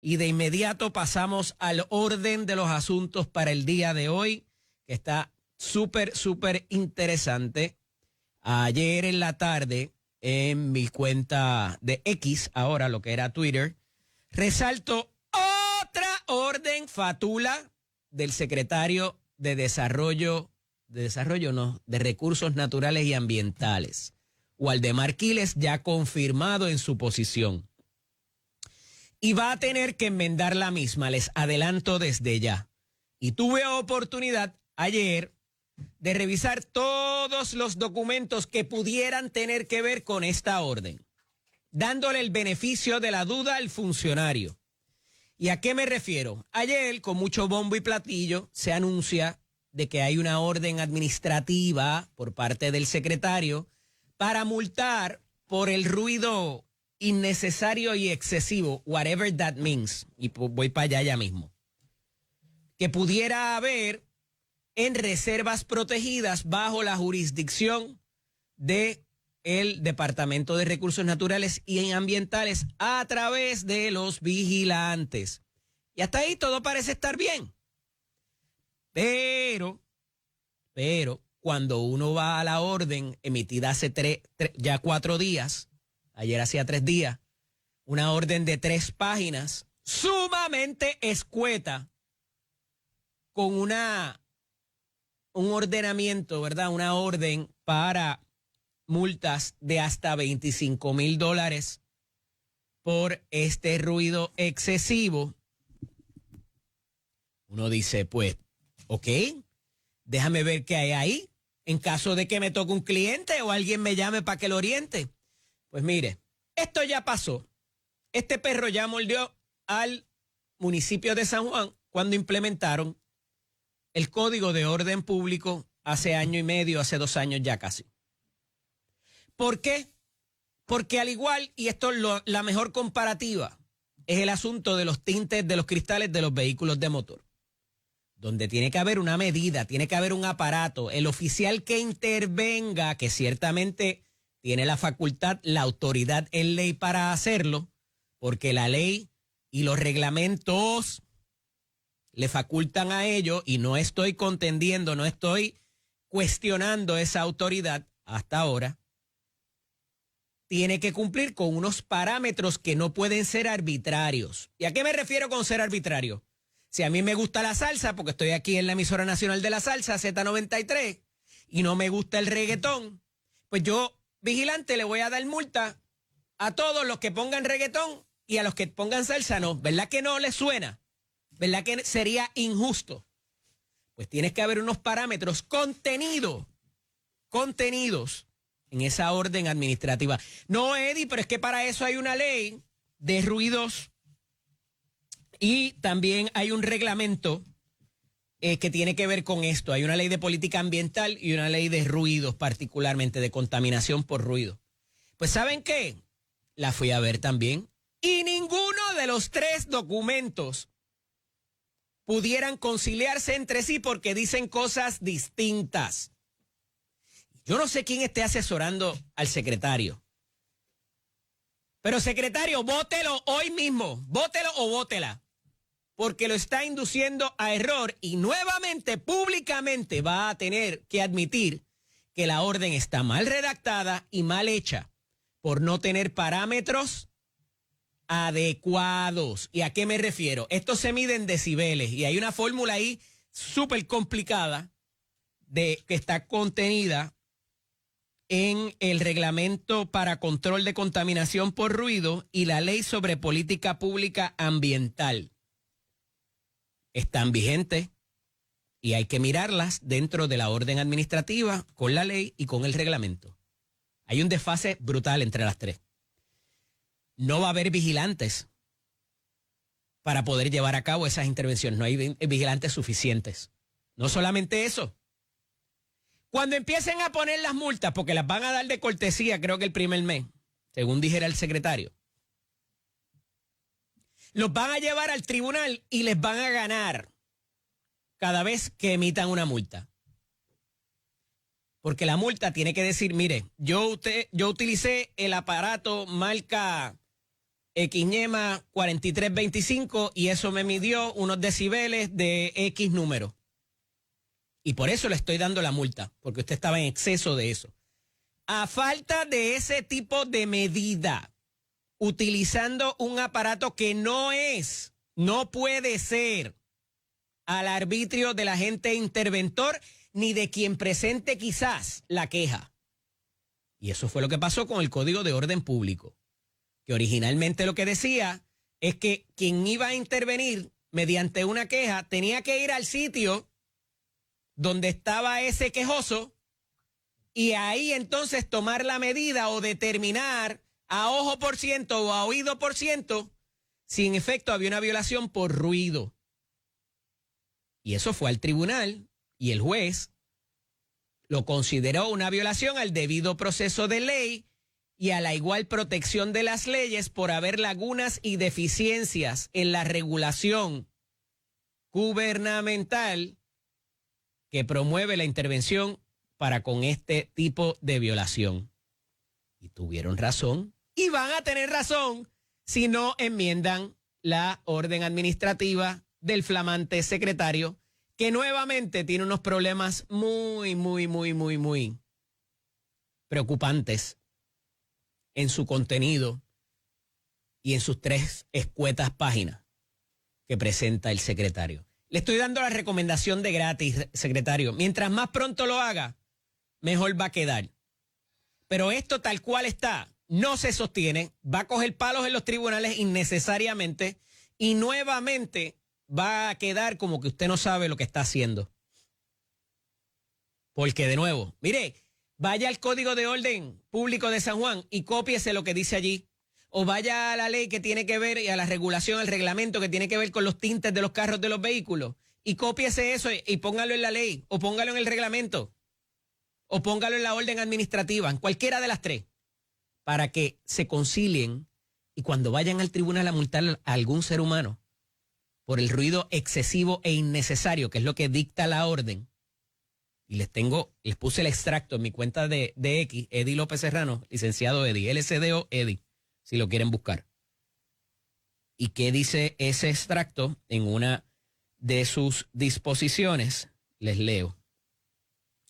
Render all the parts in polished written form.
Y de inmediato pasamos al orden de los asuntos para el día de hoy, que está súper interesante. Ayer en la tarde, en mi cuenta de X, ahora lo que era Twitter, resalto otra orden fatula del secretario de de Recursos Naturales y Ambientales, Waldemar Quiles, ya confirmado en su posición. Y va a tener que enmendar la misma, les adelanto desde ya. Y tuve oportunidad ayer de revisar todos los documentos que pudieran tener que ver con esta orden, dándole el beneficio de la duda al funcionario. ¿Y a qué me refiero? Ayer, con mucho bombo y platillo, se anuncia de que hay una orden administrativa por parte del secretario para multar por el ruido innecesario y excesivo, whatever that means, y voy para allá ya mismo, que pudiera haber en reservas protegidas bajo la jurisdicción de el Departamento de Recursos Naturales y Ambientales a través de los vigilantes. Y hasta ahí todo parece estar bien. Pero, cuando uno va a la orden emitida hace ya 4 días, ayer hacía 3 días, una orden de 3 páginas, sumamente escueta, con un ordenamiento, ¿verdad? Una orden para multas de hasta $25,000 por este ruido excesivo. Uno dice, pues, ok, déjame ver qué hay ahí, en caso de que me toque un cliente o alguien me llame para que lo oriente. Pues mire, esto ya pasó. Este perro ya mordió al municipio de San Juan cuando implementaron el Código de Orden Público hace 1 año y medio, hace 2 años ya casi. ¿Por qué? Porque al igual, y esto es la mejor comparativa, es el asunto de los tintes de los cristales de los vehículos de motor, donde tiene que haber una medida, tiene que haber un aparato, el oficial que intervenga, que ciertamente tiene la facultad, la autoridad en ley para hacerlo, porque la ley y los reglamentos le facultan a ello, y no estoy contendiendo, no estoy cuestionando esa autoridad hasta ahora. Tiene que cumplir con unos parámetros que no pueden ser arbitrarios. ¿Y a qué me refiero con ser arbitrario? Si a mí me gusta la salsa, porque estoy aquí en la emisora nacional de la salsa, Z93, y no me gusta el reggaetón, pues yo, vigilante, le voy a dar multa a todos los que pongan reggaetón y a los que pongan salsa no. ¿Verdad que no les suena? ¿Verdad que sería injusto? Pues tienes que haber unos parámetros contenidos en esa orden administrativa. No, Eddie, pero es que para eso hay una ley de ruidos y también hay un reglamento que tiene que ver con esto. Hay una ley de política ambiental y una ley de ruidos, particularmente de contaminación por ruido. Pues ¿saben qué? La fui a ver también. Y ninguno de los 3 documentos pudieran conciliarse entre sí porque dicen cosas distintas. Yo no sé quién esté asesorando al secretario. Pero secretario, bótelo hoy mismo. Bótelo o bótela. Porque lo está induciendo a error y nuevamente, públicamente, va a tener que admitir que la orden está mal redactada y mal hecha por no tener parámetros adecuados. ¿Y a qué me refiero? Esto se mide en decibeles y hay una fórmula ahí súper complicada que está contenida en el reglamento para control de contaminación por ruido y la ley sobre política pública ambiental. Están vigentes y hay que mirarlas dentro de la orden administrativa, con la ley y con el reglamento. Hay un desfase brutal entre las 3. No va a haber vigilantes para poder llevar a cabo esas intervenciones. No hay vigilantes suficientes. No solamente eso. Cuando empiecen a poner las multas, porque las van a dar de cortesía, creo que el primer mes, según dijera el secretario, los van a llevar al tribunal y les van a ganar cada vez que emitan una multa. Porque la multa tiene que decir, mire, yo utilicé el aparato marca Xñema 4325 y eso me midió unos decibeles de X número. Y por eso le estoy dando la multa, porque usted estaba en exceso de eso. A falta de ese tipo de medida, utilizando un aparato que no puede ser al arbitrio del agente interventor ni de quien presente quizás la queja. Y eso fue lo que pasó con el Código de Orden Público, que originalmente lo que decía es que quien iba a intervenir mediante una queja tenía que ir al sitio donde estaba ese quejoso y ahí entonces tomar la medida o determinar a ojo por ciento o a oído por ciento si en efecto había una violación por ruido. Y eso fue al tribunal y el juez lo consideró una violación al debido proceso de ley y a la igual protección de las leyes por haber lagunas y deficiencias en la regulación gubernamental que promueve la intervención para con este tipo de violación. Y tuvieron razón y van a tener razón si no enmiendan la orden administrativa del flamante secretario, que nuevamente tiene unos problemas muy preocupantes en su contenido y en sus 3 escuetas páginas que presenta el secretario. Le estoy dando la recomendación de gratis, secretario. Mientras más pronto lo haga, mejor va a quedar. Pero esto tal cual está, no se sostiene, va a coger palos en los tribunales innecesariamente y nuevamente va a quedar como que usted no sabe lo que está haciendo. Porque de nuevo, mire, vaya al Código de Orden Público de San Juan y cópiese lo que dice allí. O vaya a la ley que tiene que ver y a la regulación, al reglamento que tiene que ver con los tintes de los carros de los vehículos. Y cópiese eso y póngalo en la ley, o póngalo en el reglamento, o póngalo en la orden administrativa, en cualquiera de las 3, para que se concilien y cuando vayan al tribunal a multar a algún ser humano por el ruido excesivo e innecesario, que es lo que dicta la orden. Y les puse el extracto en mi cuenta de X, Eddie López Serrano, licenciado Eddie, LSDO Eddie, si lo quieren buscar. ¿Y qué dice ese extracto en una de sus disposiciones? Les leo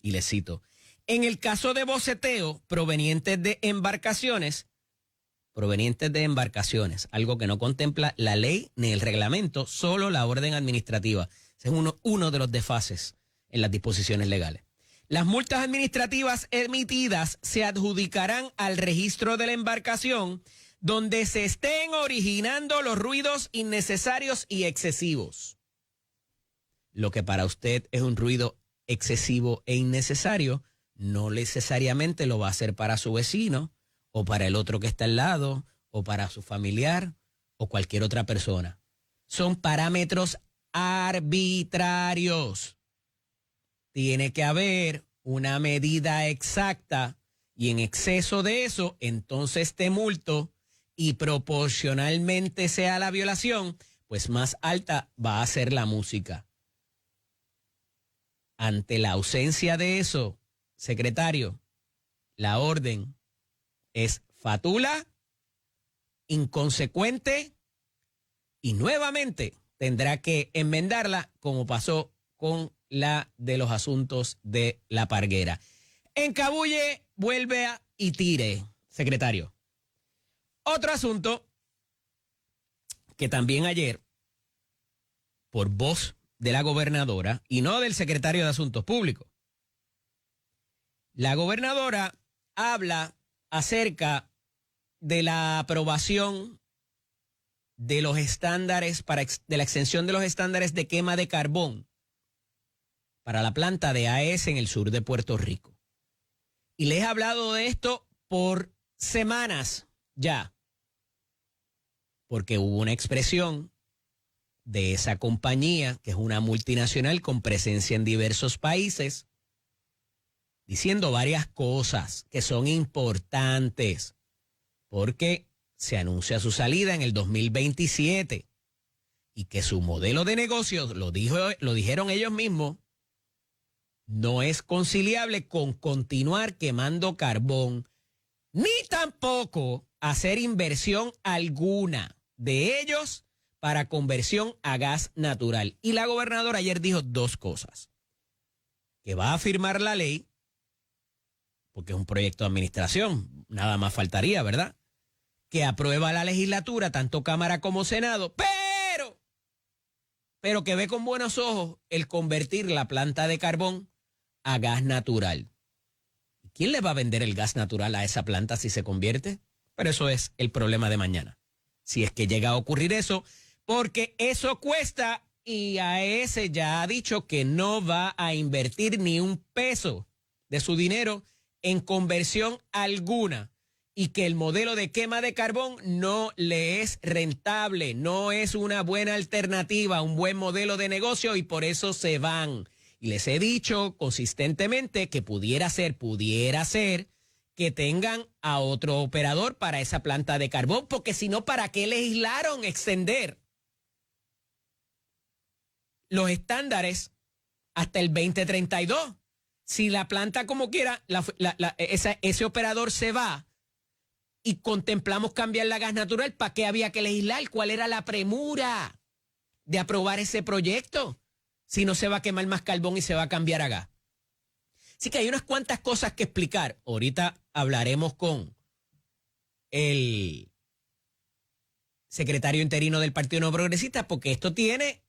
y les cito. En el caso de boceteo provenientes de embarcaciones, algo que no contempla la ley ni el reglamento, solo la orden administrativa. Ese es uno de los desfases en las disposiciones legales. Las multas administrativas emitidas se adjudicarán al registro de la embarcación donde se estén originando los ruidos innecesarios y excesivos. Lo que para usted es un ruido excesivo e innecesario, no necesariamente lo va a hacer para su vecino, o para el otro que está al lado, o para su familiar, o cualquier otra persona. Son parámetros arbitrarios. Tiene que haber una medida exacta y en exceso de eso, entonces te multo y proporcionalmente sea la violación, pues más alta va a ser la música. Ante la ausencia de eso, secretario, la orden es fatula, inconsecuente y nuevamente tendrá que enmendarla como pasó con la de los asuntos de La Parguera. Encabulle, vuelve y tire, secretario. Otro asunto que también ayer, por voz de la gobernadora y no del secretario de Asuntos Públicos, la gobernadora habla acerca de la aprobación de los estándares, de la extensión de los estándares de quema de carbón para la planta de AES en el sur de Puerto Rico. Y les he hablado de esto por semanas ya, porque hubo una expresión de esa compañía, que es una multinacional con presencia en diversos países, diciendo varias cosas que son importantes, porque se anuncia su salida en el 2027 y que su modelo de negocios, lo dijeron ellos mismos, no es conciliable con continuar quemando carbón, ni tampoco hacer inversión alguna de ellos para conversión a gas natural. Y la gobernadora ayer dijo dos cosas: que va a firmar la ley, porque es un proyecto de administración, nada más faltaría, ¿verdad? Que aprueba la legislatura, tanto Cámara como Senado, pero que ve con buenos ojos el convertir la planta de carbón a gas natural. ¿Quién le va a vender el gas natural a esa planta si se convierte? Pero eso es el problema de mañana. Si es que llega a ocurrir eso, porque eso cuesta, y AES ya ha dicho que no va a invertir ni un peso de su dinero en conversión alguna, y que el modelo de quema de carbón no le es rentable, no es una buena alternativa, un buen modelo de negocio, y por eso se van. Y les he dicho consistentemente que pudiera ser que tengan a otro operador para esa planta de carbón, porque si no, ¿para qué legislaron extender los estándares hasta el 2032? Si la planta como quiera, ese operador se va y contemplamos cambiar la gas natural, ¿para qué había que legislar? ¿Cuál era la premura de aprobar ese proyecto si no se va a quemar más carbón y se va a cambiar a gas? Así que hay unas cuantas cosas que explicar. Ahorita hablaremos con el secretario interino del Partido No Progresista, porque esto tiene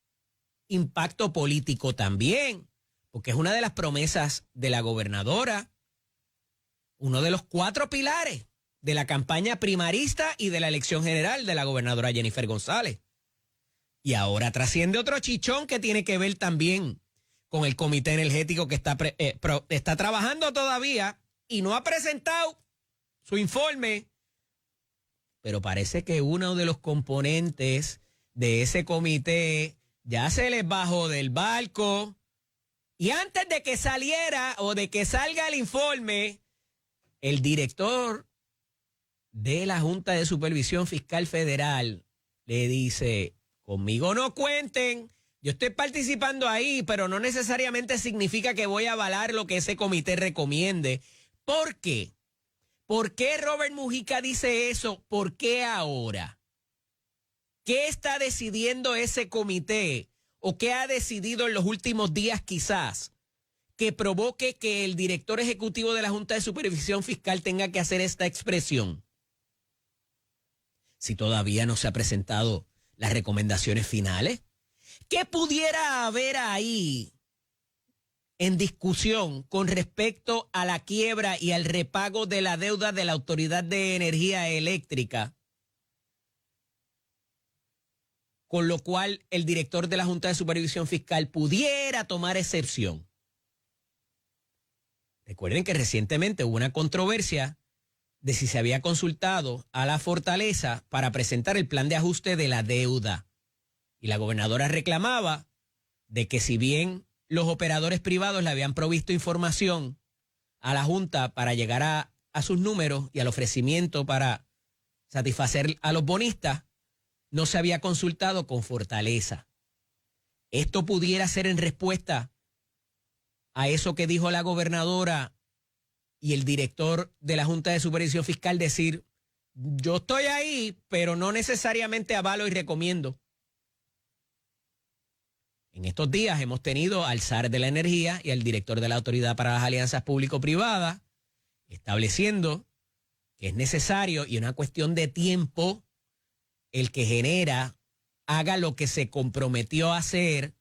impacto político también, porque es una de las promesas de la gobernadora, uno de los 4 pilares de la campaña primarista y de la elección general de la gobernadora Jennifer González. Y ahora trasciende otro chichón que tiene que ver también con el comité energético que está trabajando todavía y no ha presentado su informe, pero parece que uno de los componentes de ese comité ya se les bajó del barco, y antes de que saliera o de que salga el informe, el director de la Junta de Supervisión Fiscal Federal le dice: conmigo no cuenten, yo estoy participando ahí, pero no necesariamente significa que voy a avalar lo que ese comité recomiende. ¿Por qué? ¿Por qué Robert Mujica dice eso? ¿Por qué ahora? ¿Qué está decidiendo ese comité? ¿O qué ha decidido en los últimos días quizás que provoque que el director ejecutivo de la Junta de Supervisión Fiscal tenga que hacer esta expresión? Si todavía no se han presentado las recomendaciones finales, ¿qué pudiera haber ahí en discusión con respecto a la quiebra y al repago de la deuda de la Autoridad de Energía Eléctrica, con lo cual el director de la Junta de Supervisión Fiscal pudiera tomar excepción? Recuerden que recientemente hubo una controversia de si se había consultado a la Fortaleza para presentar el plan de ajuste de la deuda. Y la gobernadora reclamaba de que si bien los operadores privados le habían provisto información a la Junta para llegar a sus números y al ofrecimiento para satisfacer a los bonistas, no se había consultado con Fortaleza. Esto pudiera ser en respuesta a eso que dijo la gobernadora y el director de la Junta de Supervisión Fiscal, decir: yo estoy ahí, pero no necesariamente avalo y recomiendo. En estos días hemos tenido al SAR de la Energía y al director de la Autoridad para las Alianzas Público-Privadas estableciendo que es necesario y una cuestión de tiempo el que Genera haga lo que se comprometió a hacer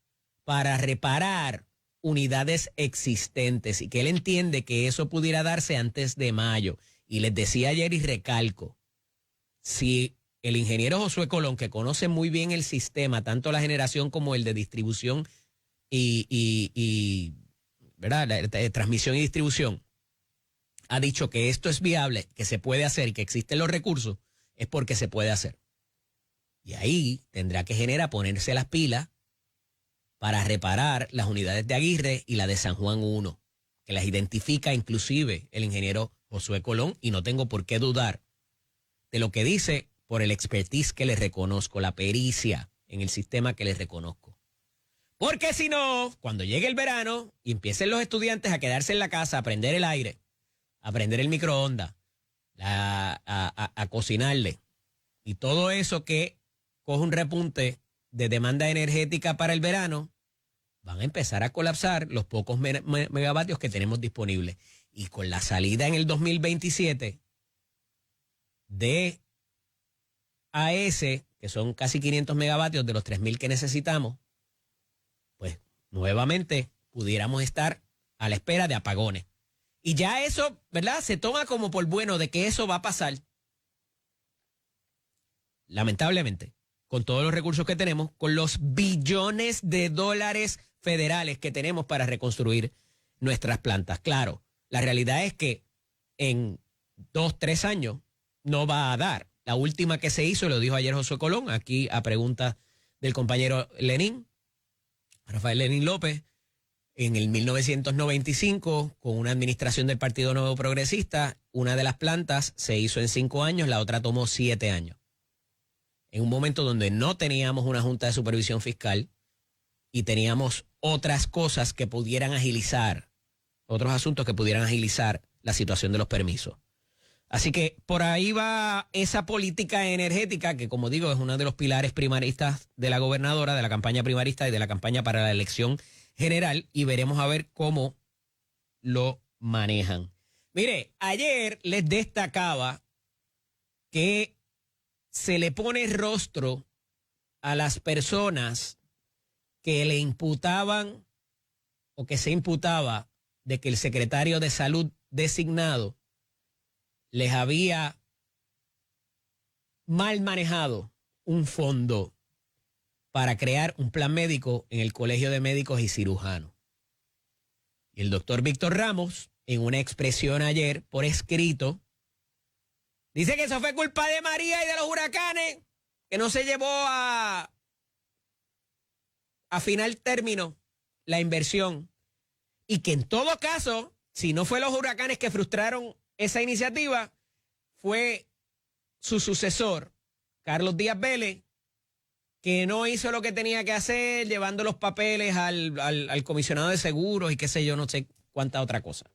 para reparar unidades existentes, y que él entiende que eso pudiera darse antes de mayo. Y les decía ayer y recalco, si el ingeniero Josué Colón, que conoce muy bien el sistema, tanto la generación como el de distribución ¿verdad? De transmisión y distribución, ha dicho que esto es viable, que se puede hacer y que existen los recursos, es porque se puede hacer. Y ahí tendrá que Genera ponerse las pilas para reparar las unidades de Aguirre y la de San Juan 1, que las identifica inclusive el ingeniero Josué Colón, y no tengo por qué dudar de lo que dice por el expertise que le reconozco, la pericia en el sistema que le reconozco. Porque si no, cuando llegue el verano y empiecen los estudiantes a quedarse en la casa, a prender el aire, a prender el microondas, a cocinarle. Y todo eso que coge un repunte de demanda energética para el verano, van a empezar a colapsar los pocos megavatios que tenemos disponibles. Y con la salida en el 2027 de AES, que son casi 500 megavatios de los 3.000 que necesitamos, pues nuevamente pudiéramos estar a la espera de apagones. Y ya eso, ¿verdad? Se toma como por bueno de que eso va a pasar. Lamentablemente, con todos los recursos que tenemos, con los billones de dólares federales que tenemos para reconstruir nuestras plantas. Claro, la realidad es que en 2, 3 años no va a dar. La última que se hizo, lo dijo ayer Josué Colón, aquí a pregunta del compañero Lenín, Rafael Lenín López, en el 1995, con una administración del Partido Nuevo Progresista, una de las plantas se hizo en 5 años, la otra tomó 7 años. En un momento donde no teníamos una junta de supervisión fiscal y teníamos otras cosas que pudieran agilizar, otros asuntos que pudieran agilizar la situación de los permisos. Así que por ahí va esa política energética que, como digo, es uno de los pilares primaristas de la gobernadora, de la campaña primarista y de la campaña para la elección general, y veremos a ver cómo lo manejan. Mire, ayer les destacaba que se le pone rostro a las personas que le imputaban o que se imputaba de que el secretario de Salud designado les había mal manejado un fondo para crear un plan médico en el Colegio de Médicos y Cirujanos. Y el doctor Víctor Ramos, en una expresión ayer por escrito, dice que eso fue culpa de María y de los huracanes, que no se llevó a final término la inversión. Y que en todo caso, si no fue los huracanes que frustraron esa iniciativa, fue su sucesor, Carlos Díaz Vélez, que no hizo lo que tenía que hacer, llevando los papeles al comisionado de seguros y qué sé yo, no sé cuánta otra cosa.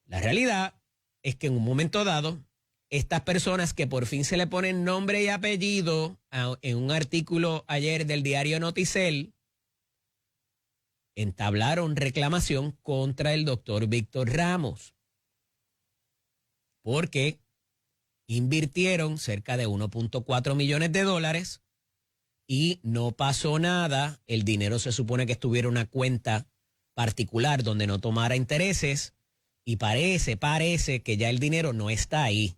La realidad es que en un momento dado, estas personas que por fin se le ponen nombre y apellido en un artículo ayer del diario Noticel, entablaron reclamación contra el doctor Víctor Ramos, porque invirtieron cerca de 1.4 millones de dólares y no pasó nada. El dinero se supone que estuviera en una cuenta particular donde no tomara intereses, y parece que ya el dinero no está ahí.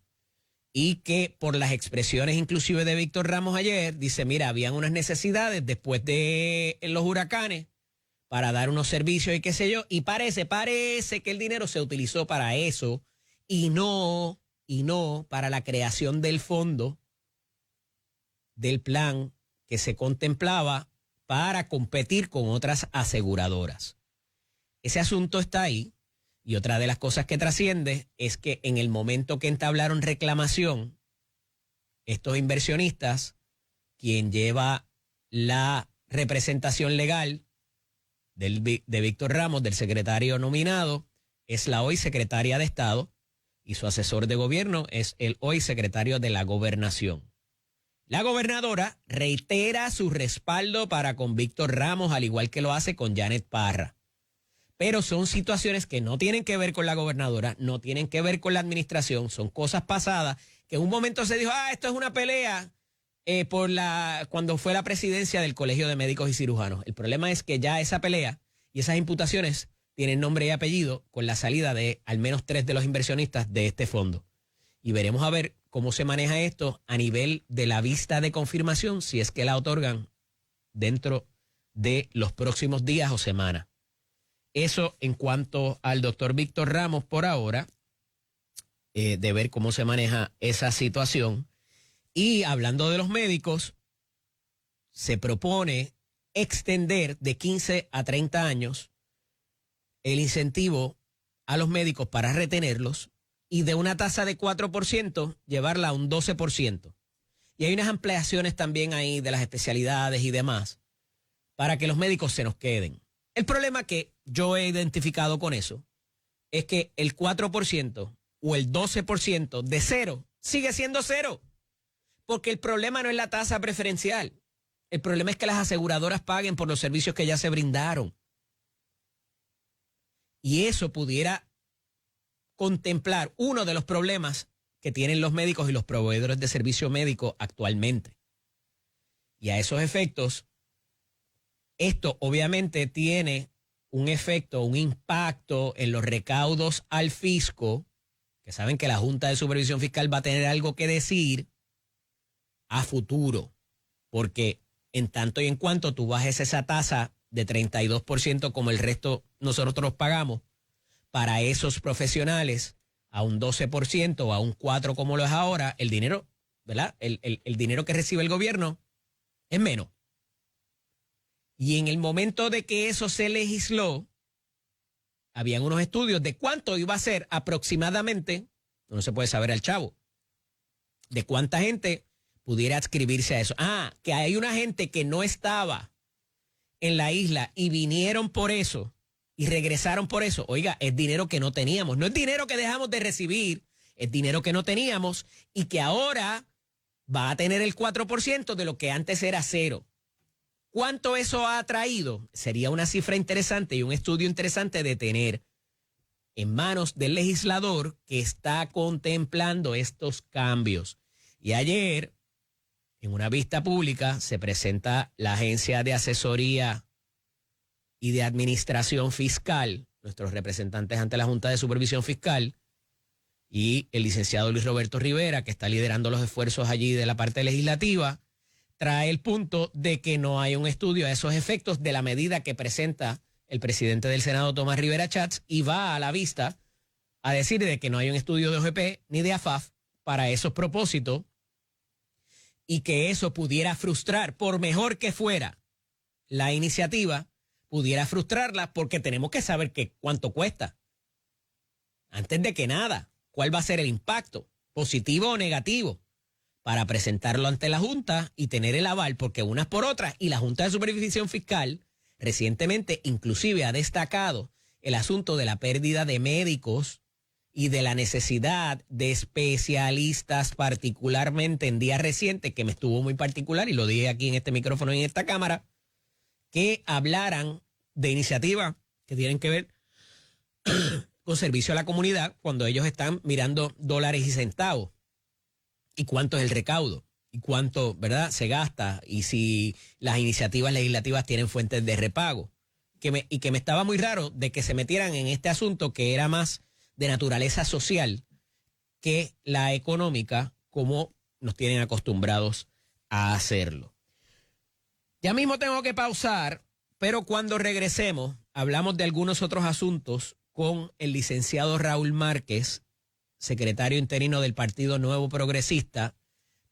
Y que por las expresiones inclusive de Víctor Ramos ayer, dice, mira, habían unas necesidades después de los huracanes para dar unos servicios y qué sé yo, y parece que el dinero se utilizó para eso y no para la creación del fondo, del plan que se contemplaba para competir con otras aseguradoras. Ese asunto está ahí. Y otra de las cosas que trasciende es que en el momento que entablaron reclamación, estos inversionistas, quien lleva la representación legal de Víctor Ramos, del secretario nominado, es la hoy secretaria de Estado, y su asesor de gobierno es el hoy secretario de la Gobernación. La gobernadora reitera su respaldo para con Víctor Ramos, al igual que lo hace con Janet Parra. Pero son situaciones que no tienen que ver con la gobernadora, no tienen que ver con la administración, son cosas pasadas que en un momento se dijo, esto es una pelea cuando fue la presidencia del Colegio de Médicos y Cirujanos. El problema es que ya esa pelea y esas imputaciones tienen nombre y apellido con la salida de al menos 3 de los inversionistas de este fondo. Y veremos a ver cómo se maneja esto a nivel de la vista de confirmación, si es que la otorgan dentro de los próximos días o semanas. Eso en cuanto al doctor Víctor Ramos por ahora, de ver cómo se maneja esa situación. Y hablando de los médicos, se propone extender de 15 a 30 años el incentivo a los médicos para retenerlos, y de una tasa de 4% llevarla a un 12%. Y hay unas ampliaciones también ahí de las especialidades y demás para que los médicos se nos queden. El problema que yo he identificado con eso es que el 4% o el 12% de cero, sigue siendo cero. Porque el problema no es la tasa preferencial. El problema es que las aseguradoras paguen por los servicios que ya se brindaron. Y eso pudiera contemplar uno de los problemas que tienen los médicos y los proveedores de servicio médico actualmente. Y a esos efectos, esto obviamente tiene un efecto, un impacto en los recaudos al fisco, que saben que la Junta de Supervisión Fiscal va a tener algo que decir a futuro, porque en tanto y en cuanto tú bajes esa tasa de 32% como el resto nosotros pagamos para esos profesionales a un 12% o a un 4% como lo es ahora, el dinero, ¿verdad? El dinero que recibe el gobierno es menos. Y en el momento de que eso se legisló, habían unos estudios de cuánto iba a ser aproximadamente, no se puede saber al chavo, de cuánta gente pudiera adscribirse a eso. Que hay una gente que no estaba en la isla y vinieron por eso y regresaron por eso. Oiga, es dinero que no teníamos. No es dinero que dejamos de recibir, es dinero que no teníamos y que ahora va a tener el 4% de lo que antes era cero. ¿Cuánto eso ha traído? Sería una cifra interesante y un estudio interesante de tener en manos del legislador que está contemplando estos cambios. Y ayer, en una vista pública, se presenta la Agencia de Asesoría y de Administración Fiscal, nuestros representantes ante la Junta de Supervisión Fiscal, y el licenciado Luis Roberto Rivera, que está liderando los esfuerzos allí de la parte legislativa, trae el punto de que no hay un estudio a esos efectos de la medida que presenta el presidente del Senado, Tomás Rivera Chats, y va a la vista a decir de que no hay un estudio de OGP ni de AFAF para esos propósitos y que eso pudiera frustrar, por mejor que fuera la iniciativa, pudiera frustrarla porque tenemos que saber cuánto cuesta. Antes de que nada, ¿cuál va a ser el impacto, positivo o negativo? Para presentarlo ante la Junta y tener el aval, porque unas por otras, y la Junta de Supervisión Fiscal recientemente inclusive ha destacado el asunto de la pérdida de médicos y de la necesidad de especialistas, particularmente en días recientes, que me estuvo muy particular, y lo dije aquí en este micrófono y en esta cámara, que hablaran de iniciativas que tienen que ver con servicio a la comunidad cuando ellos están mirando dólares y centavos. Y cuánto es el recaudo, y cuánto, ¿verdad?, se gasta, y si las iniciativas legislativas tienen fuentes de repago. Y que me estaba muy raro de que se metieran en este asunto que era más de naturaleza social que la económica, como nos tienen acostumbrados a hacerlo. Ya mismo tengo que pausar, pero cuando regresemos hablamos de algunos otros asuntos con el licenciado Raúl Márquez, secretario interino del Partido Nuevo Progresista,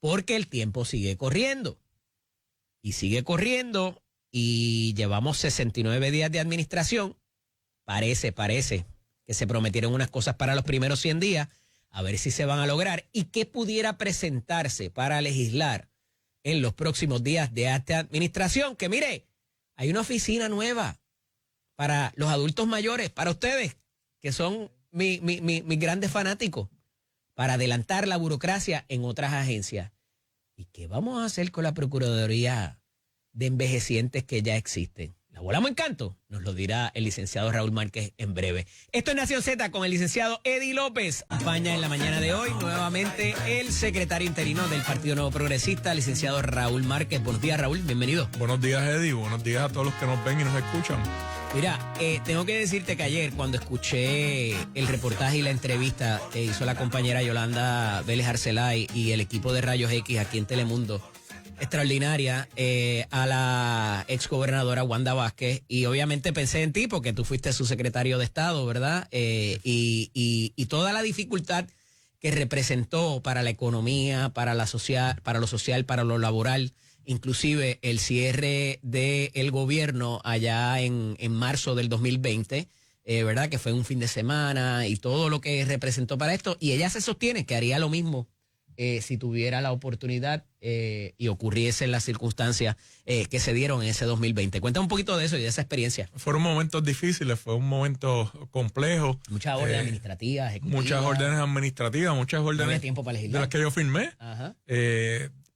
porque el tiempo sigue corriendo. Y sigue corriendo y llevamos 69 días de administración. Parece que se prometieron unas cosas para los primeros 100 días, a ver si se van a lograr y qué pudiera presentarse para legislar en los próximos días de esta administración. Que mire, hay una oficina nueva para los adultos mayores, para ustedes, que son mis grandes fanáticos, para adelantar la burocracia en otras agencias. ¿Y qué vamos a hacer con la Procuraduría de Envejecientes que ya existen? ¿La volamos en canto? Nos lo dirá el licenciado Raúl Márquez en breve. Esto es Nación Z con el licenciado Eddie López. Acompaña en la mañana de hoy nuevamente el secretario interino del Partido Nuevo Progresista, el licenciado Raúl Márquez. Buenos días, Raúl, bienvenido. Buenos días, Eddie. Buenos días a todos los que nos ven y nos escuchan. Mira, tengo que decirte que ayer cuando escuché el reportaje y la entrevista que hizo la compañera Yolanda Vélez Arcelay y el equipo de Rayos X aquí en Telemundo, extraordinaria, a la exgobernadora Wanda Vázquez, y obviamente pensé en ti porque tú fuiste su secretario de Estado, ¿verdad? Y toda la dificultad que representó para la economía, para lo social, para lo laboral, inclusive el cierre del gobierno allá en marzo del 2020, ¿verdad? Que fue un fin de semana y todo lo que representó para esto. Y ella se sostiene que haría lo mismo si tuviera la oportunidad y ocurriesen las circunstancias que se dieron en ese 2020. Cuenta un poquito de eso y de esa experiencia. Fueron momentos difíciles, fue un momento complejo. Muchas órdenes administrativas, ejecutivas. Muchas órdenes administrativas, muchas órdenes no había tiempo para legislar. de las que yo firmé. Ajá.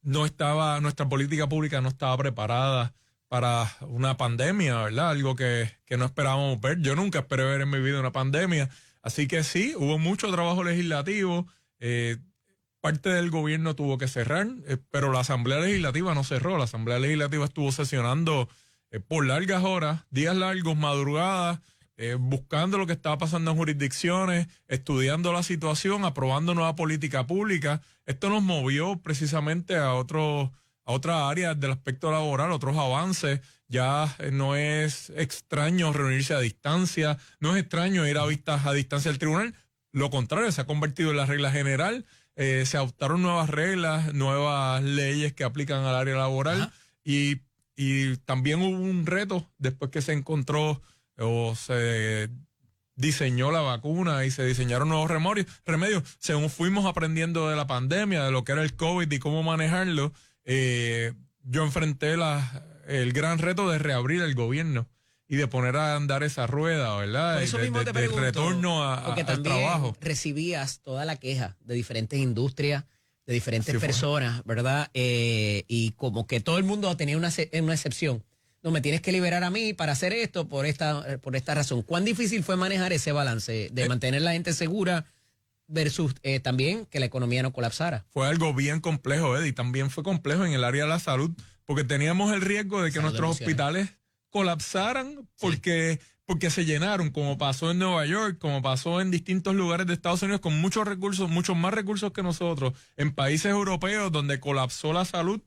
Nuestra política pública no estaba preparada para una pandemia, ¿verdad? Algo que no esperábamos ver. Yo nunca esperé ver en mi vida una pandemia. Así que sí, hubo mucho trabajo legislativo. Parte del gobierno tuvo que cerrar, pero la Asamblea Legislativa no cerró. La Asamblea Legislativa estuvo sesionando por largas horas, días largos, madrugadas, buscando lo que estaba pasando en jurisdicciones, estudiando la situación, aprobando nueva política pública. Esto nos movió precisamente a otras áreas del aspecto laboral, otros avances. Ya no es extraño reunirse a distancia, no es extraño ir a vistas a distancia al tribunal. Lo contrario, se ha convertido en la regla general. Se adoptaron nuevas reglas, nuevas leyes que aplican al área laboral y también hubo un reto después que se encontró o se diseñó la vacuna y se diseñaron nuevos remedios. Según fuimos aprendiendo de la pandemia, de lo que era el COVID y cómo manejarlo, yo enfrenté el gran reto de reabrir el gobierno y de poner a andar esa rueda, ¿verdad? Por eso mismo te pregunto, retorno porque al trabajo. Recibías toda la queja de diferentes industrias, de diferentes personas, ¿verdad? Y como que todo el mundo tenía una excepción. No, me tienes que liberar a mí para hacer esto por esta razón. ¿Cuán difícil fue manejar ese balance de mantener la gente segura versus también que la economía no colapsara? Fue algo bien complejo, Eddie. También fue complejo en el área de la salud, porque teníamos el riesgo de que nuestros hospitales colapsaran porque se llenaron, como pasó en Nueva York, como pasó en distintos lugares de Estados Unidos con muchos recursos, muchos más recursos que nosotros, en países europeos donde colapsó la salud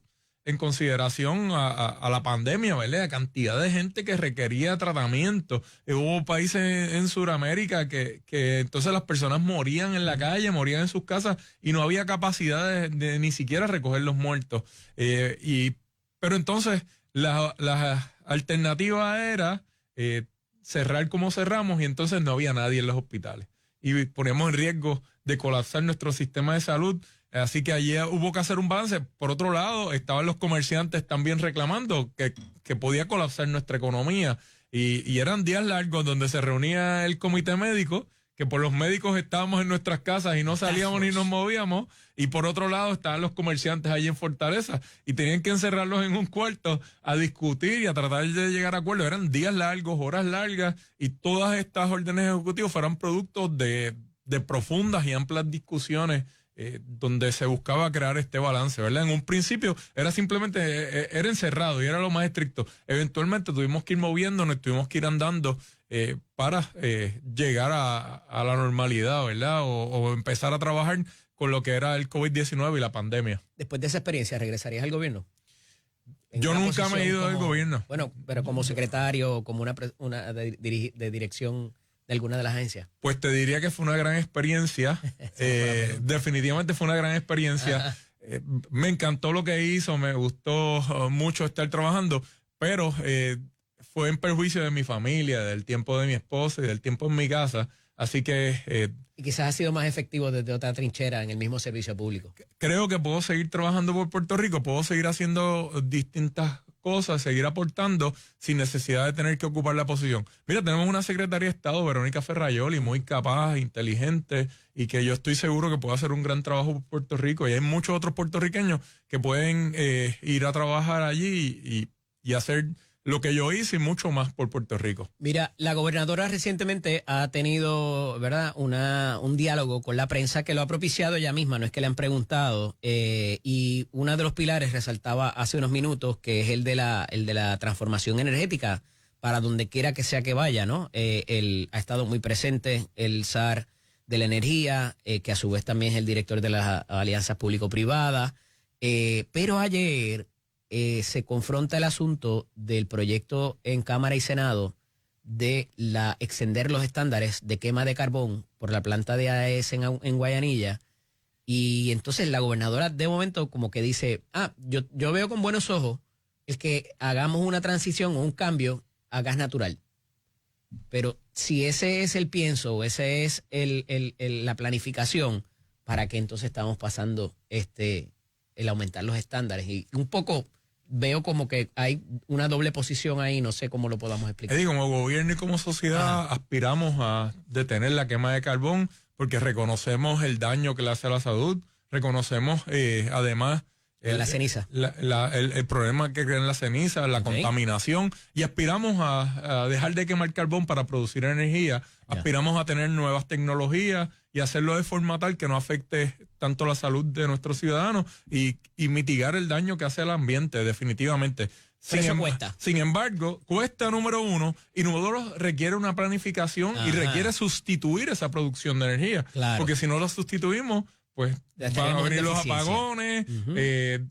en consideración a la pandemia, ¿verdad? La cantidad de gente que requería tratamiento. Hubo países en Sudamérica que entonces las personas morían en la calle, morían en sus casas y no había capacidad de ni siquiera recoger los muertos. Pero entonces la alternativa era cerrar como cerramos y entonces no había nadie en los hospitales. Y poníamos en riesgo de colapsar nuestro sistema de salud. Así que allí hubo que hacer un balance. Por otro lado, estaban los comerciantes también reclamando que podía colapsar nuestra economía. Y eran días largos donde se reunía el comité médico, que por los médicos estábamos en nuestras casas y no salíamos ni nos movíamos. Y por otro lado estaban los comerciantes allí en Fortaleza y tenían que encerrarlos en un cuarto a discutir y a tratar de llegar a acuerdos. Eran días largos, horas largas y todas estas órdenes ejecutivas fueron productos de profundas y amplias discusiones donde se buscaba crear este balance, ¿verdad? En un principio era simplemente, era encerrado y era lo más estricto. Eventualmente tuvimos que ir moviéndonos, tuvimos que ir andando para llegar a la normalidad, ¿verdad? O empezar a trabajar con lo que era el COVID-19 y la pandemia. Después de esa experiencia, ¿regresarías al gobierno? Yo nunca me he ido del gobierno. Bueno, pero como secretario, como una de dirección de alguna de las agencias. Pues te diría que fue una gran experiencia. Definitivamente fue una gran experiencia. Me encantó lo que hizo, me gustó mucho estar trabajando, pero fue en perjuicio de mi familia, del tiempo de mi esposa y del tiempo en mi casa. Así que... y quizás ha sido más efectivo desde otra trinchera en el mismo servicio público. Creo que puedo seguir trabajando por Puerto Rico, puedo seguir haciendo distintas cosas, seguir aportando sin necesidad de tener que ocupar la posición. Mira, tenemos una secretaria de Estado, Verónica Ferrayoli, muy capaz, inteligente y que yo estoy seguro que puede hacer un gran trabajo por Puerto Rico. Y hay muchos otros puertorriqueños que pueden ir a trabajar allí y hacer lo que yo hice y mucho más por Puerto Rico. Mira, la gobernadora recientemente ha tenido, ¿verdad?, un diálogo con la prensa que lo ha propiciado ella misma, no es que le han preguntado, y uno de los pilares resaltaba hace unos minutos que es el de la transformación energética para donde quiera que sea que vaya, ¿no? Él ha estado muy presente, el SAR de la energía, que a su vez también es el director de las alianzas público-privadas, pero ayer se confronta el asunto del proyecto en Cámara y Senado de extender los estándares de quema de carbón por la planta de AES en Guayanilla. Y entonces la gobernadora de momento como que dice, yo veo con buenos ojos el que hagamos una transición o un cambio a gas natural. Pero si ese es el pienso o ese es la planificación ¿para qué entonces estamos pasando el aumentar los estándares? Y un poco veo como que hay una doble posición ahí, no sé cómo lo podamos explicar. Eddie, como gobierno y como sociedad aspiramos a detener la quema de carbón porque reconocemos el daño que le hace a la salud, reconocemos además la ceniza. El problema que crea la ceniza, la contaminación, y aspiramos a dejar de quemar carbón para producir energía, aspiramos a tener nuevas tecnologías y hacerlo de forma tal que no afecte tanto la salud de nuestros ciudadanos y mitigar el daño que hace al ambiente, definitivamente. Cuesta. Sin embargo, cuesta, número uno, y número dos, requiere una planificación y requiere sustituir esa producción de energía. Claro. Porque si no la sustituimos, pues van a venir los apagones,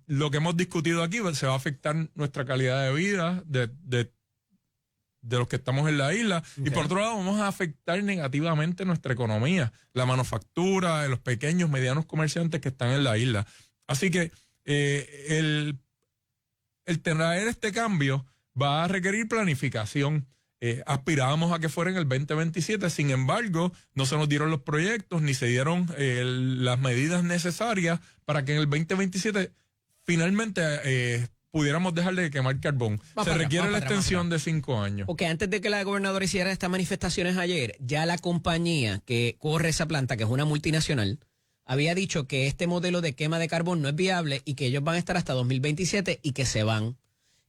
lo que hemos discutido aquí se va a afectar nuestra calidad de vida de los que estamos en la isla, y por otro lado vamos a afectar negativamente nuestra economía, la manufactura, los pequeños, medianos comerciantes que están en la isla. Así que el traer este cambio va a requerir planificación. Aspirábamos a que fuera en el 2027, sin embargo, no se nos dieron los proyectos ni se dieron las medidas necesarias para que en el 2027 finalmente pudiéramos dejar de quemar carbón. Se requiere la extensión de 5 años. Porque antes de que la gobernadora hiciera estas manifestaciones ayer, ya la compañía que corre esa planta, que es una multinacional, había dicho que este modelo de quema de carbón no es viable y que ellos van a estar hasta 2027 y que se van.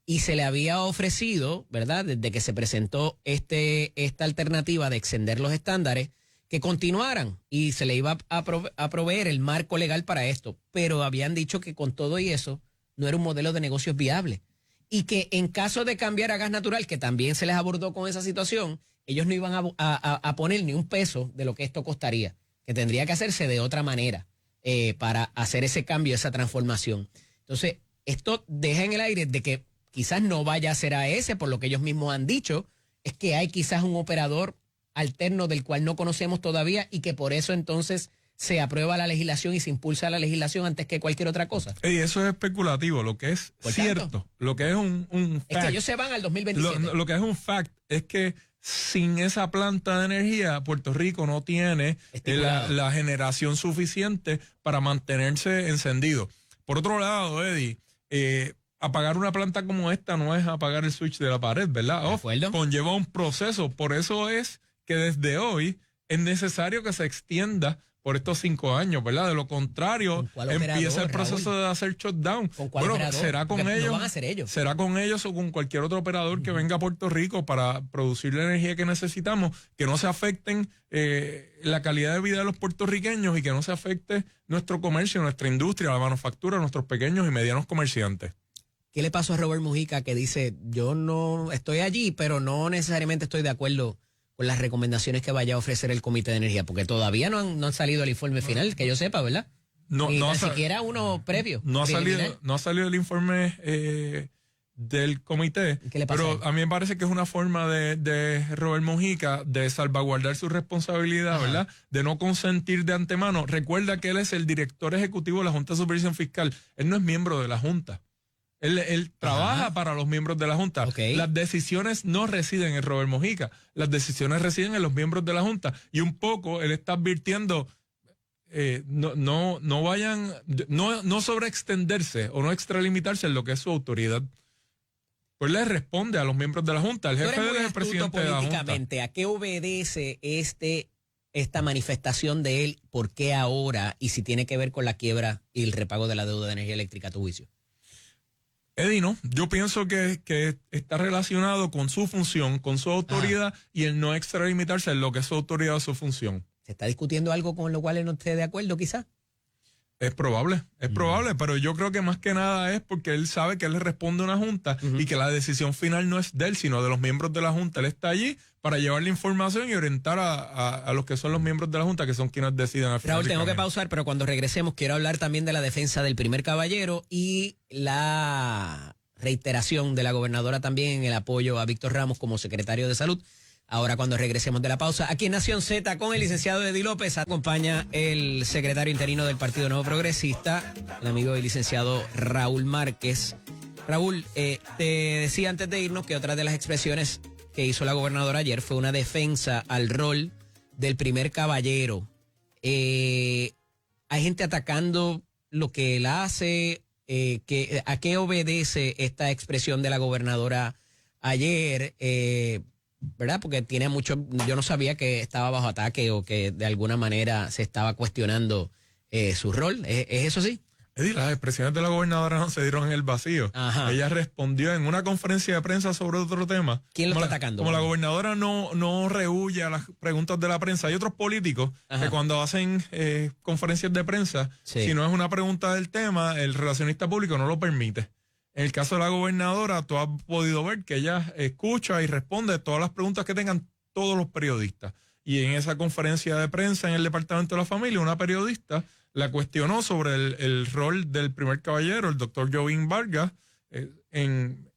Y se le había ofrecido, ¿verdad?, desde que se presentó esta alternativa de extender los estándares, que continuaran y se le iba a proveer el marco legal para esto. Pero habían dicho que con todo y eso no era un modelo de negocios viable. Y que en caso de cambiar a gas natural, que también se les abordó con esa situación, ellos no iban a poner ni un peso de lo que esto costaría, que tendría que hacerse de otra manera para hacer ese cambio, esa transformación. Entonces, esto deja en el aire de que quizás no vaya a ser AES, por lo que ellos mismos han dicho, es que hay quizás un operador alterno del cual no conocemos todavía y que por eso entonces se aprueba la legislación y se impulsa la legislación antes que cualquier otra cosa. Y eso es especulativo, lo que es cierto, lo que es un fact. Es que ellos se van al 2027. Lo que es un fact es que sin esa planta de energía, Puerto Rico no tiene la generación suficiente para mantenerse encendido. Por otro lado, Eddie, apagar una planta como esta no es apagar el switch de la pared, ¿verdad? Conlleva un proceso. Por eso es que desde hoy es necesario que se extienda por estos 5 años, ¿verdad? De lo contrario, empieza el proceso de hacer shutdown. Bueno, será con ellos. No van a ser ellos. Será con ellos o con cualquier otro operador que venga a Puerto Rico para producir la energía que necesitamos, que no se afecten la calidad de vida de los puertorriqueños y que no se afecte nuestro comercio, nuestra industria, la manufactura, nuestros pequeños y medianos comerciantes. ¿Qué le pasó a Robert Mujica que dice, yo no estoy allí, pero no necesariamente estoy de acuerdo con las recomendaciones que vaya a ofrecer el Comité de Energía? Porque todavía no han salido el informe final, que yo sepa, ¿verdad? Ni siquiera uno previo. No ha salido el informe del comité. ¿Qué le pasa? Pero a mí me parece que es una forma de Robert Mujica de salvaguardar su responsabilidad, ¿verdad? De no consentir de antemano. Recuerda que él es el director ejecutivo de la Junta de Supervisión Fiscal. Él no es miembro de la Junta. Él trabaja para los miembros de la Junta. Las decisiones no residen en Robert Mujica. Las decisiones residen en los miembros de la Junta. Y un poco él está advirtiendo, no vayan, no sobreextenderse o no extralimitarse en lo que es su autoridad. Pues le responde a los miembros de la Junta. El jefe es el presidente de la Junta. ¿A qué obedece esta manifestación de él? ¿Por qué ahora? Y si tiene que ver con la quiebra y el repago de la deuda de energía eléctrica, a tu juicio. Eddie, no, yo pienso que está relacionado con su función, con su autoridad y el no extralimitarse en lo que es su autoridad o su función. ¿Se está discutiendo algo con lo cual él no esté de acuerdo, quizás? Es probable, pero yo creo que más que nada es porque él sabe que él le responde a una junta y que la decisión final no es de él, sino de los miembros de la junta. Él está allí para llevar la información y orientar a los que son los miembros de la junta, que son quienes deciden al final. Raúl, tengo que pausar, pero cuando regresemos quiero hablar también de la defensa del primer caballero y la reiteración de la gobernadora también en el apoyo a Víctor Ramos como secretario de Salud. Ahora cuando regresemos de la pausa, aquí en Nación Z con el licenciado Eddie López, acompaña el secretario interino del Partido Nuevo Progresista, el amigo y licenciado Raúl Márquez. Raúl, te decía antes de irnos que otra de las expresiones que hizo la gobernadora ayer fue una defensa al rol del primer caballero. hay gente atacando lo que él hace. ¿A qué obedece esta expresión de la gobernadora ayer? ¿Verdad? Porque tiene mucho. Yo no sabía que estaba bajo ataque o que de alguna manera se estaba cuestionando su rol. ¿Es eso sí? Eddie, las expresiones de la gobernadora no se dieron en el vacío. Ajá. Ella respondió en una conferencia de prensa sobre otro tema. ¿Quién lo está atacando? Como la gobernadora no rehúye a las preguntas de la prensa. Hay otros políticos que cuando hacen conferencias de prensa, si no es una pregunta del tema, el relacionista público no lo permite. En el caso de la gobernadora, tú has podido ver que ella escucha y responde todas las preguntas que tengan todos los periodistas. Y en esa conferencia de prensa en el Departamento de la Familia, una periodista la cuestionó sobre el rol del primer caballero, el doctor Jovín Vargas, en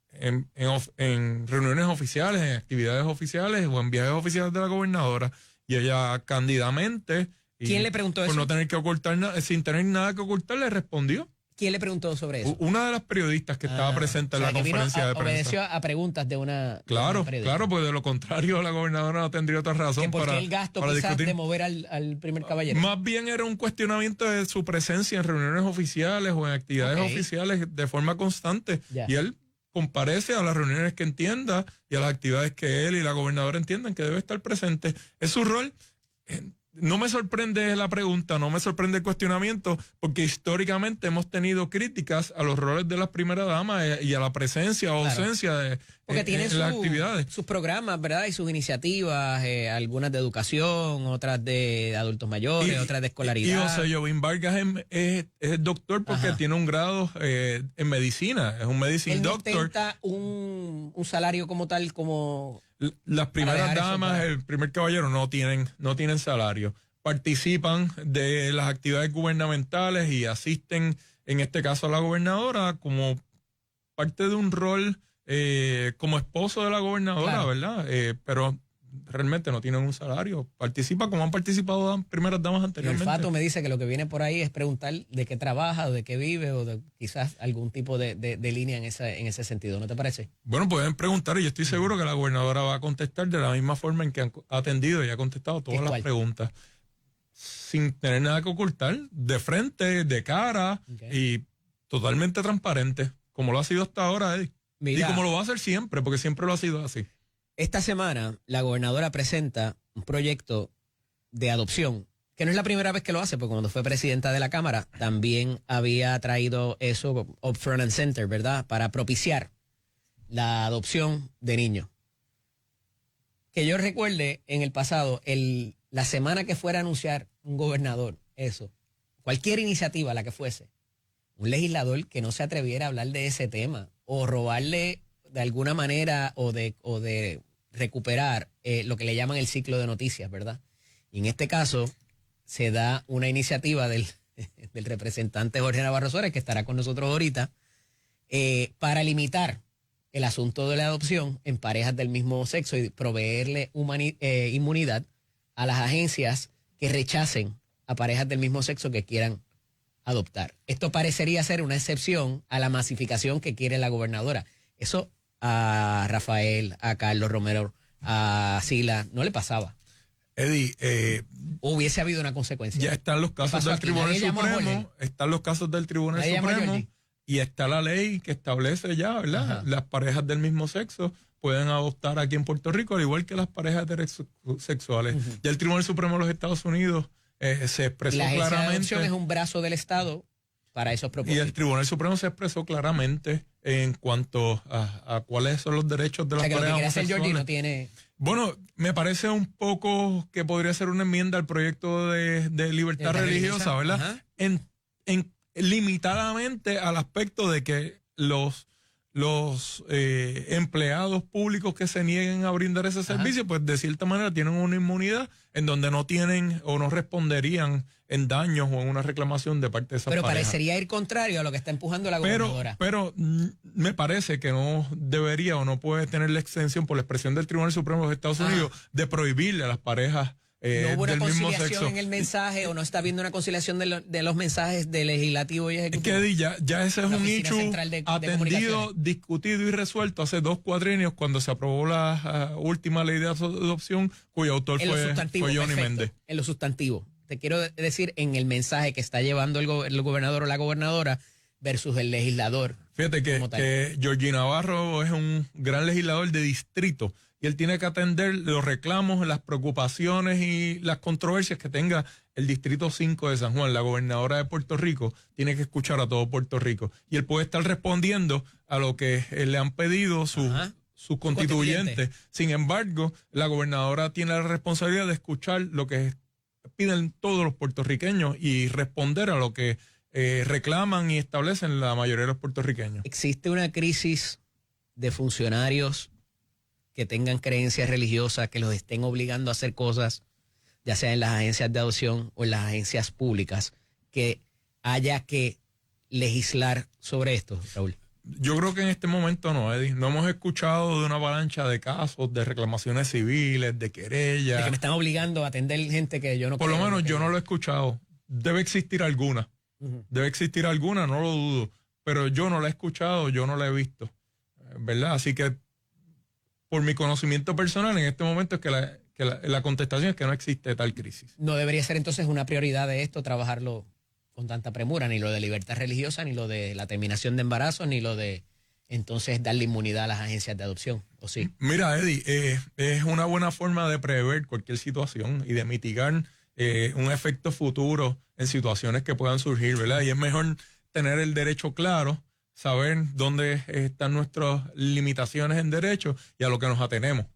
reuniones oficiales, en actividades oficiales o en viajes oficiales de la gobernadora. Y ella cándidamente, ¿quién le preguntó por eso? no tener que ocultar sin tener nada que ocultar, le respondió. ¿Quién le preguntó sobre eso? Una de las periodistas que estaba presente en la conferencia de prensa. Obedeció a preguntas de una Claro, periodista. claro, porque de lo contrario la gobernadora no tendría otra razón ¿Por qué para el gasto para quizás discutir. de mover al primer caballero? Más bien era un cuestionamiento de su presencia en reuniones oficiales o en actividades oficiales de forma constante. Ya. Y él comparece a las reuniones que entienda y a las actividades que él y la gobernadora entiendan que debe estar presente. Es su rol. No me sorprende la pregunta, no me sorprende el cuestionamiento, porque históricamente hemos tenido críticas a los roles de las primeras damas y a la presencia o ausencia de porque tienen las actividades. Sus programas, ¿verdad? Y sus iniciativas, algunas de educación, otras de adultos mayores, otras de escolaridad. Y José Jovín Vargas es doctor porque tiene un grado en medicina, es un medicine doctor. Él ostenta un salario como tal, como... Las primeras damas, el primer caballero no tienen salario. Participan de las actividades gubernamentales y asisten, en este caso a la gobernadora, como parte de un rol como esposo de la gobernadora, ¿verdad? Pero realmente no tienen un salario. Participa como han participado las primeras damas anteriormente. El Fato me dice que lo que viene por ahí es preguntar de qué trabaja, o de qué vive, o de quizás algún tipo de línea en ese sentido, ¿no te parece? Bueno, pueden preguntar y yo estoy seguro que la gobernadora va a contestar de la misma forma en que ha atendido y ha contestado todas las preguntas. Sin tener nada que ocultar, de frente, de cara y totalmente transparente, como lo ha sido hasta ahora, Eddie. Mira, y como lo va a hacer siempre, porque siempre lo ha sido así. Esta semana la gobernadora presenta un proyecto de adopción, que no es la primera vez que lo hace, porque cuando fue presidenta de la Cámara también había traído eso up front and center, ¿verdad? Para propiciar la adopción de niños. Que yo recuerde en el pasado, la semana que fuera a anunciar un gobernador eso, cualquier iniciativa, la que fuese, un legislador que no se atreviera a hablar de ese tema o robarle de alguna manera o de recuperar lo que le llaman el ciclo de noticias, ¿verdad? Y en este caso se da una iniciativa del representante Jorge Navarro Suárez, que estará con nosotros ahorita, para limitar el asunto de la adopción en parejas del mismo sexo y proveerle inmunidad a las agencias que rechacen a parejas del mismo sexo que quieran adoptar. Esto parecería ser una excepción a la masificación que quiere la gobernadora. Eso a Rafael, a Carlos Romero, a Sila, no le pasaba. Eddie, hubiese habido una consecuencia. Ya están los casos del Tribunal Supremo, están los casos del Tribunal Supremo y está la ley que establece ya, ¿verdad? Las parejas del mismo sexo pueden adoptar aquí en Puerto Rico, al igual que las parejas heterosexuales. Ya el Tribunal Supremo de los Estados Unidos se expresó claramente. La agencia de adopción es un brazo del Estado para esos propósitos. Y el Tribunal Supremo se expresó claramente en cuanto a cuáles son los derechos de las parejas homosexuales. Hacer Georgie no tiene... Bueno, me parece un poco que podría ser una enmienda al proyecto de libertad religiosa, ¿verdad? En limitadamente al aspecto de que los empleados públicos que se nieguen a brindar ese servicio, pues de cierta manera tienen una inmunidad en donde no tienen o no responderían en daños o en una reclamación de parte de esa pareja. Pero parecería ir contrario a lo que está empujando la gobernadora. Pero me parece que no debería o no puede tener la extensión por la expresión del Tribunal Supremo de los Estados Unidos de prohibirle a las parejas no hubo una del mismo sexo. conciliación en el mensaje o no está habiendo una conciliación de los mensajes de legislativo y ejecutivo. Es que ya ese es un hecho atendido, discutido y resuelto hace 2 cuatrienios cuando se aprobó la última ley de adopción cuya autor fue Johnny Méndez. En lo sustantivo. te quiero decir en el mensaje que está llevando el gobernador o la gobernadora versus el legislador. Fíjate que Georgie Navarro es un gran legislador de distrito y él tiene que atender los reclamos, las preocupaciones y las controversias que tenga el Distrito 5 de San Juan. La gobernadora de Puerto Rico tiene que escuchar a todo Puerto Rico y él puede estar respondiendo a lo que le han pedido sus constituyentes. Sin embargo, la gobernadora tiene la responsabilidad de escuchar lo que piden todos los puertorriqueños y responder a lo que reclaman y establecen la mayoría de los puertorriqueños. ¿Existe una crisis de funcionarios que tengan creencias religiosas que los estén obligando a hacer cosas, ya sea en las agencias de adopción o en las agencias públicas, que haya que legislar sobre esto, Raúl? Yo creo que en este momento no, Eddie. No hemos escuchado de una avalancha de casos, de reclamaciones civiles, de querellas. De que me están obligando a atender gente que yo no Por lo menos yo no lo he escuchado. Debe existir alguna. Debe existir alguna, no lo dudo. Pero yo no la he escuchado, yo no la he visto. ¿Verdad? Así que, por mi conocimiento personal, en este momento es que la contestación es que no existe tal crisis. No debería ser entonces una prioridad de esto trabajarlo con tanta premura, ni lo de libertad religiosa, ni lo de la terminación de embarazos, ni lo de entonces darle inmunidad a las agencias de adopción, ¿o sí? Mira, Eddie, es una buena forma de prever cualquier situación y de mitigar un efecto futuro en situaciones que puedan surgir, ¿verdad? Y es mejor tener el derecho claro, saber dónde están nuestras limitaciones en derecho y a lo que nos atenemos.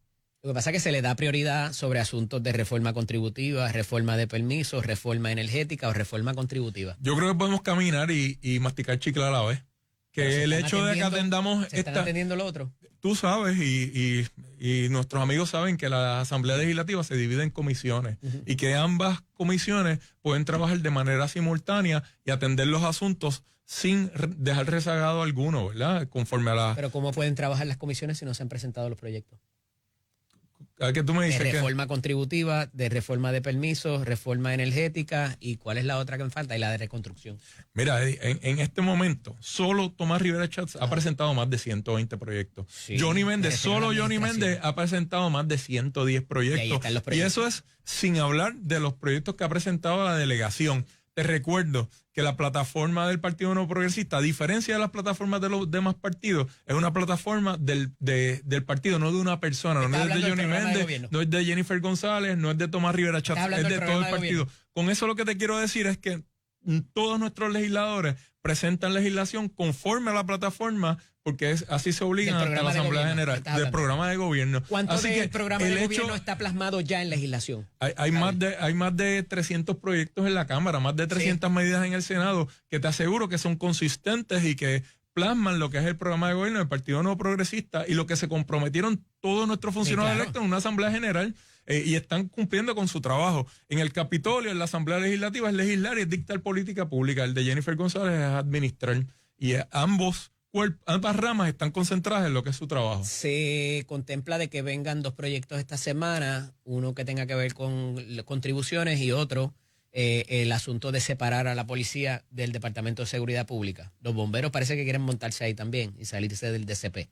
Lo que pasa es que se le da prioridad sobre asuntos de reforma contributiva, reforma de permisos, reforma energética o reforma contributiva. Yo creo que podemos caminar y masticar chicle a la vez. Que el hecho de que atendamos... ¿Se están atendiendo lo otro? Tú sabes y nuestros amigos saben que la Asamblea Legislativa se divide en comisiones y que ambas comisiones pueden trabajar de manera simultánea y atender los asuntos sin dejar rezagado alguno, ¿verdad? Conforme a la... Pero ¿cómo pueden trabajar las comisiones si no se han presentado los proyectos? ¿A qué tú me dices? De reforma contributiva, de reforma de permisos, reforma energética y ¿cuál es la otra que me falta? Y la de reconstrucción. Mira, en este momento, solo Tomás Rivera Chatz ha presentado más de 120 proyectos. Sí, Johnny Méndez, solo Johnny Méndez ha presentado más de 110 proyectos. Y eso es sin hablar de los proyectos que ha presentado la delegación. Te recuerdo que la plataforma del Partido Nuevo Progresista, a diferencia de las plataformas de los demás partidos, es una plataforma del partido, no de una persona. No es de Johnny Méndez, no es de Jennifer González, no es de Tomás Rivera Chatz, es de todo el partido. Con eso lo que te quiero decir es que todos nuestros legisladores presentan legislación conforme a la plataforma, porque así se obligan ante la Asamblea General del programa de gobierno. ¿Cuánto del programa de gobierno está plasmado ya en legislación? Hay más de 300 proyectos en la Cámara, más de 300 medidas en el Senado, que te aseguro que son consistentes y que plasman lo que es el programa de gobierno del Partido Nuevo Progresista y lo que se comprometieron todos nuestros funcionarios electos en una Asamblea General y están cumpliendo con su trabajo. En el Capitolio, en la Asamblea Legislativa, es legislar y es dictar política pública. El de Jennifer González es administrar. Y ambas ramas están concentradas en lo que es su trabajo. Se contempla de que vengan 2 proyectos esta semana, uno que tenga que ver con contribuciones y otro el asunto de separar a la policía del Departamento de Seguridad Pública. Los bomberos parece que quieren montarse ahí también y salirse del DCP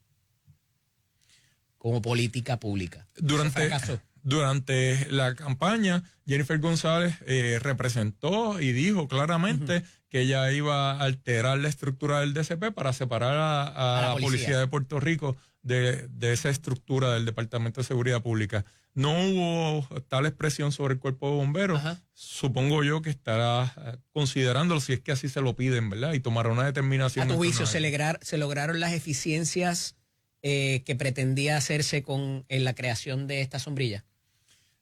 como política pública. Durante la campaña, Jennifer González representó y dijo claramente que ella iba a alterar la estructura del DCP para separar a la policía de Puerto Rico de esa estructura del Departamento de Seguridad Pública. No hubo tal expresión sobre el cuerpo de bomberos. Supongo yo que estará considerándolo si es que así se lo piden, ¿verdad? Y tomará una determinación. ¿A tu juicio se lograron las eficiencias que pretendía hacerse en la creación de esta sombrilla?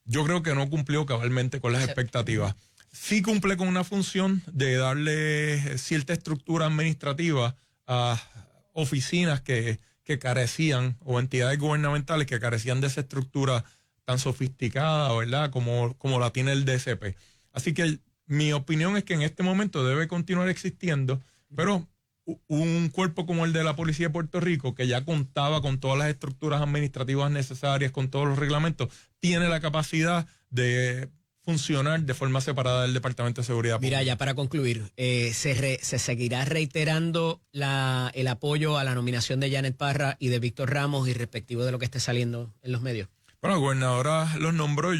Yo creo que no cumplió cabalmente con las expectativas. Sí cumple con una función de darle cierta estructura administrativa a oficinas que carecían, o entidades gubernamentales que carecían de esa estructura tan sofisticada, ¿verdad? Como la tiene el DCP. Así que mi opinión es que en este momento debe continuar existiendo, pero un cuerpo como el de la Policía de Puerto Rico, que ya contaba con todas las estructuras administrativas necesarias, con todos los reglamentos, tiene la capacidad de funcionar de forma separada del Departamento de Seguridad Pública. Mira, ya para concluir, ¿se seguirá reiterando el apoyo a la nominación de Janet Parra y de Víctor Ramos y respectivo de lo que esté saliendo en los medios? Bueno, la gobernadora los nombró,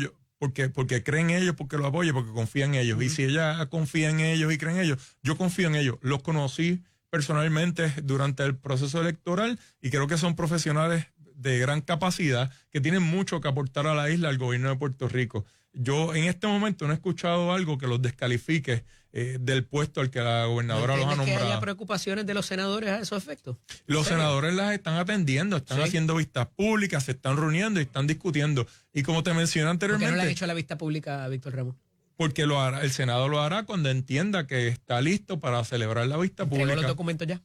porque creen en ellos, porque los apoya, porque confía en ellos. Y si ella confía en ellos y cree en ellos, yo confío en ellos. Los conocí personalmente durante el proceso electoral y creo que son profesionales de gran capacidad que tienen mucho que aportar a la isla, al gobierno de Puerto Rico. Yo en este momento no he escuchado algo que los descalifique del puesto al que la gobernadora los ha nombrado. ¿Que haya preocupaciones de los senadores a esos efectos? Los senadores las están atendiendo, están haciendo vistas públicas, se están reuniendo y están discutiendo. Y como te mencioné anteriormente... ¿Por qué no le han hecho la vista pública a Víctor Ramos? Porque lo hará, el Senado lo hará cuando entienda que está listo para celebrar la vista pública. ¿Entregó los documentos ya?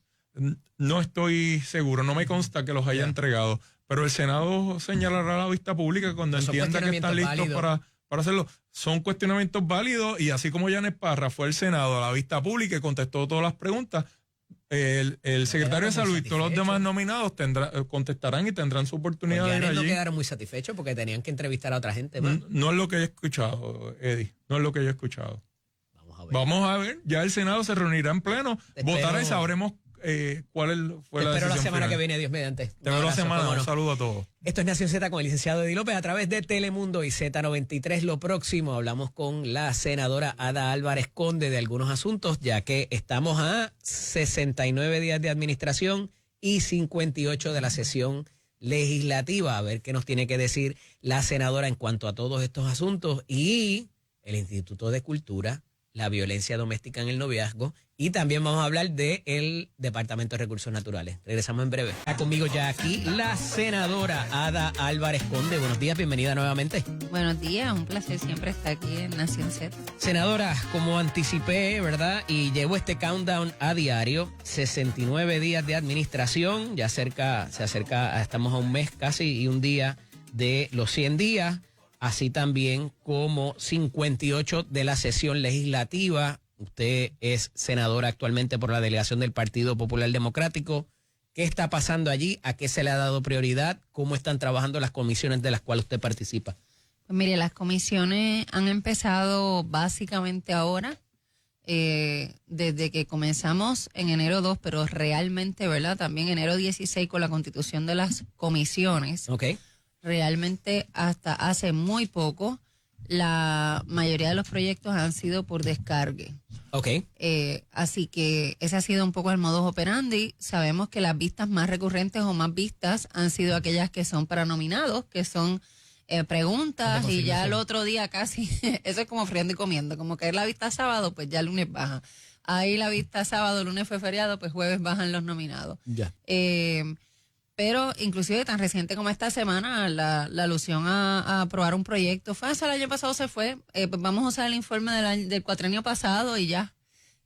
No estoy seguro, no me consta que los haya entregado, pero el Senado señalará la vista pública cuando entienda que están listos para hacerlo. Son cuestionamientos válidos y así como Janet Parra fue al Senado a la vista pública y contestó todas las preguntas, el secretario de Salud y todos los demás nominados contestarán y tendrán su oportunidad de ir allí. No quedaron muy satisfechos porque tenían que entrevistar a otra gente más. No es lo que yo he escuchado, Eddie, no es lo que yo he escuchado. Vamos a ver, ya el Senado se reunirá en pleno, votará y sabremos cuál fue la decisión. Espero la semana final. que viene, Dios mediante. Te veo la semana, un saludo a todos. Esto es Nación Z con el licenciado Eddie López a través de Telemundo y Z93. Lo próximo, hablamos con la senadora Ada Álvarez Conde de algunos asuntos, ya que estamos a 69 días de administración y 58 de la sesión legislativa. A ver qué nos tiene que decir la senadora en cuanto a todos estos asuntos y el Instituto de Cultura, la violencia doméstica en el noviazgo, y también vamos a hablar del Departamento de Recursos Naturales. Regresamos en breve. Está conmigo ya aquí la senadora Ada Álvarez Conde. Buenos días, bienvenida nuevamente. Buenos días, un placer siempre estar aquí en Nación Z. Senadora, como anticipé, ¿verdad? Y llevo este countdown a diario, 69 días de administración, ya se acerca, estamos a un mes casi y un día de los 100 días. Así también como 58 de la sesión legislativa. Usted es senadora actualmente por la delegación del Partido Popular Democrático. ¿Qué está pasando allí? ¿A qué se le ha dado prioridad? ¿Cómo están trabajando las comisiones de las cuales usted participa? Pues mire, las comisiones han empezado básicamente ahora, desde que comenzamos en enero 2, pero realmente, ¿verdad? También enero 16 con la constitución de las comisiones. Ok. Realmente hasta hace muy poco la mayoría de los proyectos han sido por descargue. Ok. Así que ese ha sido un poco el modus operandi. Sabemos que las vistas más recurrentes o más vistas han sido aquellas que son para nominados, que son preguntas y ya el otro día casi, eso es como friendo y comiendo, como que es la vista sábado, pues ya el lunes baja. Ahí la vista sábado, lunes fue feriado, pues jueves bajan los nominados. Ya. Pero inclusive tan reciente como esta semana, la alusión a aprobar un proyecto fue hasta el año pasado se fue, pues vamos a usar el informe del cuatrenio pasado y ya,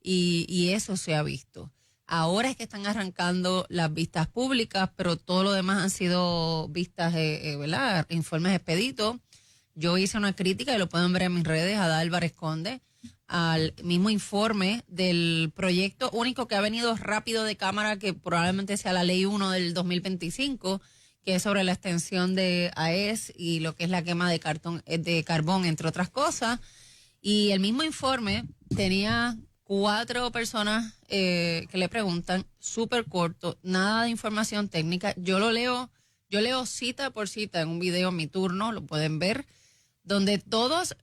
y eso se ha visto. Ahora es que están arrancando las vistas públicas, pero todo lo demás han sido vistas, ¿verdad? Informes expeditos. Yo hice una crítica, y lo pueden ver en mis redes, a Ada Álvarez Conde, al mismo informe del proyecto único que ha venido rápido de Cámara, que probablemente sea la Ley 1 del 2025, que es sobre la extensión de AES y lo que es la quema de carbón, entre otras cosas. Y el mismo informe tenía 4 personas que le preguntan, súper corto, nada de información técnica. Yo leo cita por cita en un video en mi turno, lo pueden ver, donde todos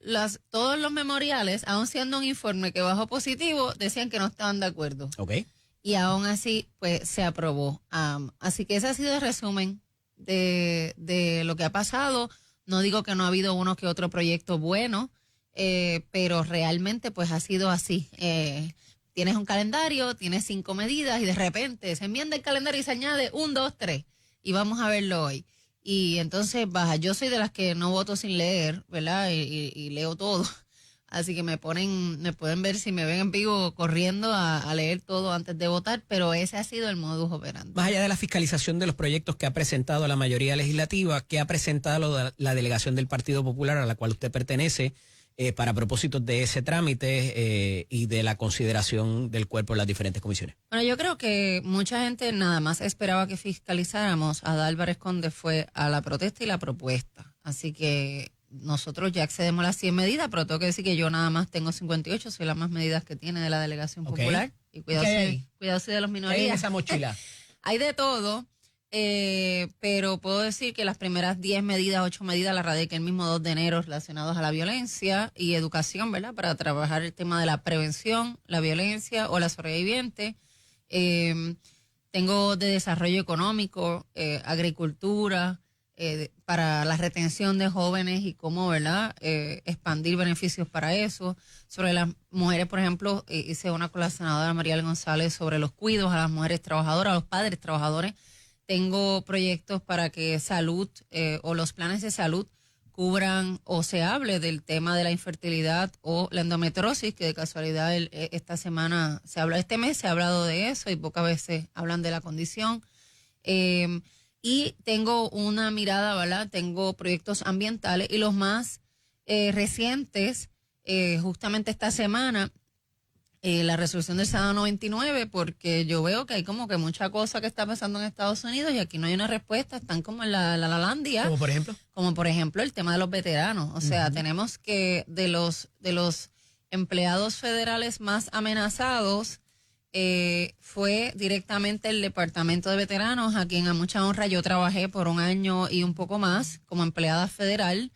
los memoriales, aun siendo un informe que bajó positivo, decían que no estaban de acuerdo. Ok. Y aún así, pues, se aprobó. Así que ese ha sido el resumen de lo que ha pasado. No digo que no ha habido uno que otro proyecto bueno, pero realmente, pues, ha sido así. Tienes un calendario, tienes 5 medidas y de repente se enmienda el calendario y se añade 1, 2, 3. Y vamos a verlo hoy. Y entonces baja. Yo soy de las que no voto sin leer, ¿verdad? Y leo todo. Así que me pueden ver si me ven en vivo corriendo a leer todo antes de votar, pero ese ha sido el modus operandi. Más allá de la fiscalización de los proyectos que ha presentado la mayoría legislativa, ¿qué ha presentado la delegación del Partido Popular a la cual usted pertenece para propósitos de ese trámite y de la consideración del cuerpo en las diferentes comisiones? Bueno, yo creo que mucha gente nada más esperaba que fiscalizáramos. Ada Álvarez Conde fue a la protesta y la propuesta. Así que nosotros ya accedemos a las 100 medidas, pero tengo que decir que yo nada más tengo 58, soy la más medidas que tiene de la delegación popular. Y cuidado si de los minorías. ¿Qué hay en esa mochila? Hay de todo, pero puedo decir que las primeras 10 medidas, 8 medidas las radiqué el mismo 2 de enero relacionados a la violencia y educación, ¿verdad? Para trabajar el tema de la prevención, la violencia o la sobreviviente. Tengo de desarrollo económico, agricultura, para la retención de jóvenes y cómo, ¿verdad? Expandir beneficios para eso. Sobre las mujeres, por ejemplo, hice una con la senadora Mariel González sobre los cuidados a las mujeres trabajadoras, a los padres trabajadores. Tengo proyectos para que salud o los planes de salud cubran o se hable del tema de la infertilidad o la endometriosis, que de casualidad esta semana este mes se ha hablado de eso y pocas veces hablan de la condición. Y tengo una mirada, ¿verdad? Tengo proyectos ambientales y los más recientes, justamente esta semana, la resolución del Senado 99, porque yo veo que hay como que mucha cosa que está pasando en Estados Unidos y aquí no hay una respuesta, están como en la Lalandia. ¿Como por ejemplo? Como por ejemplo el tema de los veteranos. O sea, tenemos que de los empleados federales más amenazados, fue directamente el Departamento de Veteranos, a quien a mucha honra yo trabajé por 1 año y un poco más como empleada federal.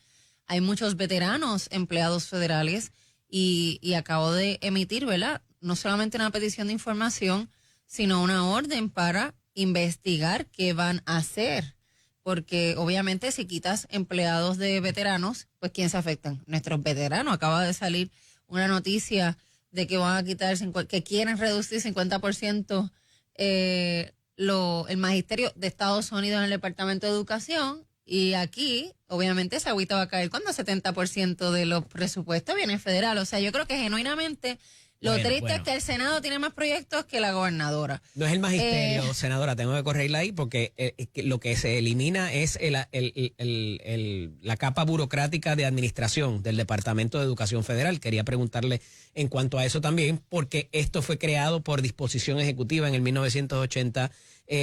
Hay muchos veteranos empleados federales y acabo de emitir, ¿verdad? No solamente una petición de información, sino una orden para investigar qué van a hacer. Porque obviamente si quitas empleados de veteranos, pues ¿quién se afectan? Nuestros veteranos. Acaba de salir una noticia de que van a quitar, que quieren reducir 50% el magisterio de Estados Unidos en el Departamento de Educación, y aquí obviamente esa agüita va a caer cuando el 70% de los presupuestos viene federal. O sea, yo creo que genuinamente lo triste es que el Senado tiene más proyectos que la gobernadora. No es el magisterio, senadora, tengo que corregirla ahí porque lo que se elimina es la capa burocrática de administración del Departamento de Educación Federal. Quería preguntarle en cuanto a eso también, porque esto fue creado por disposición ejecutiva en el 1980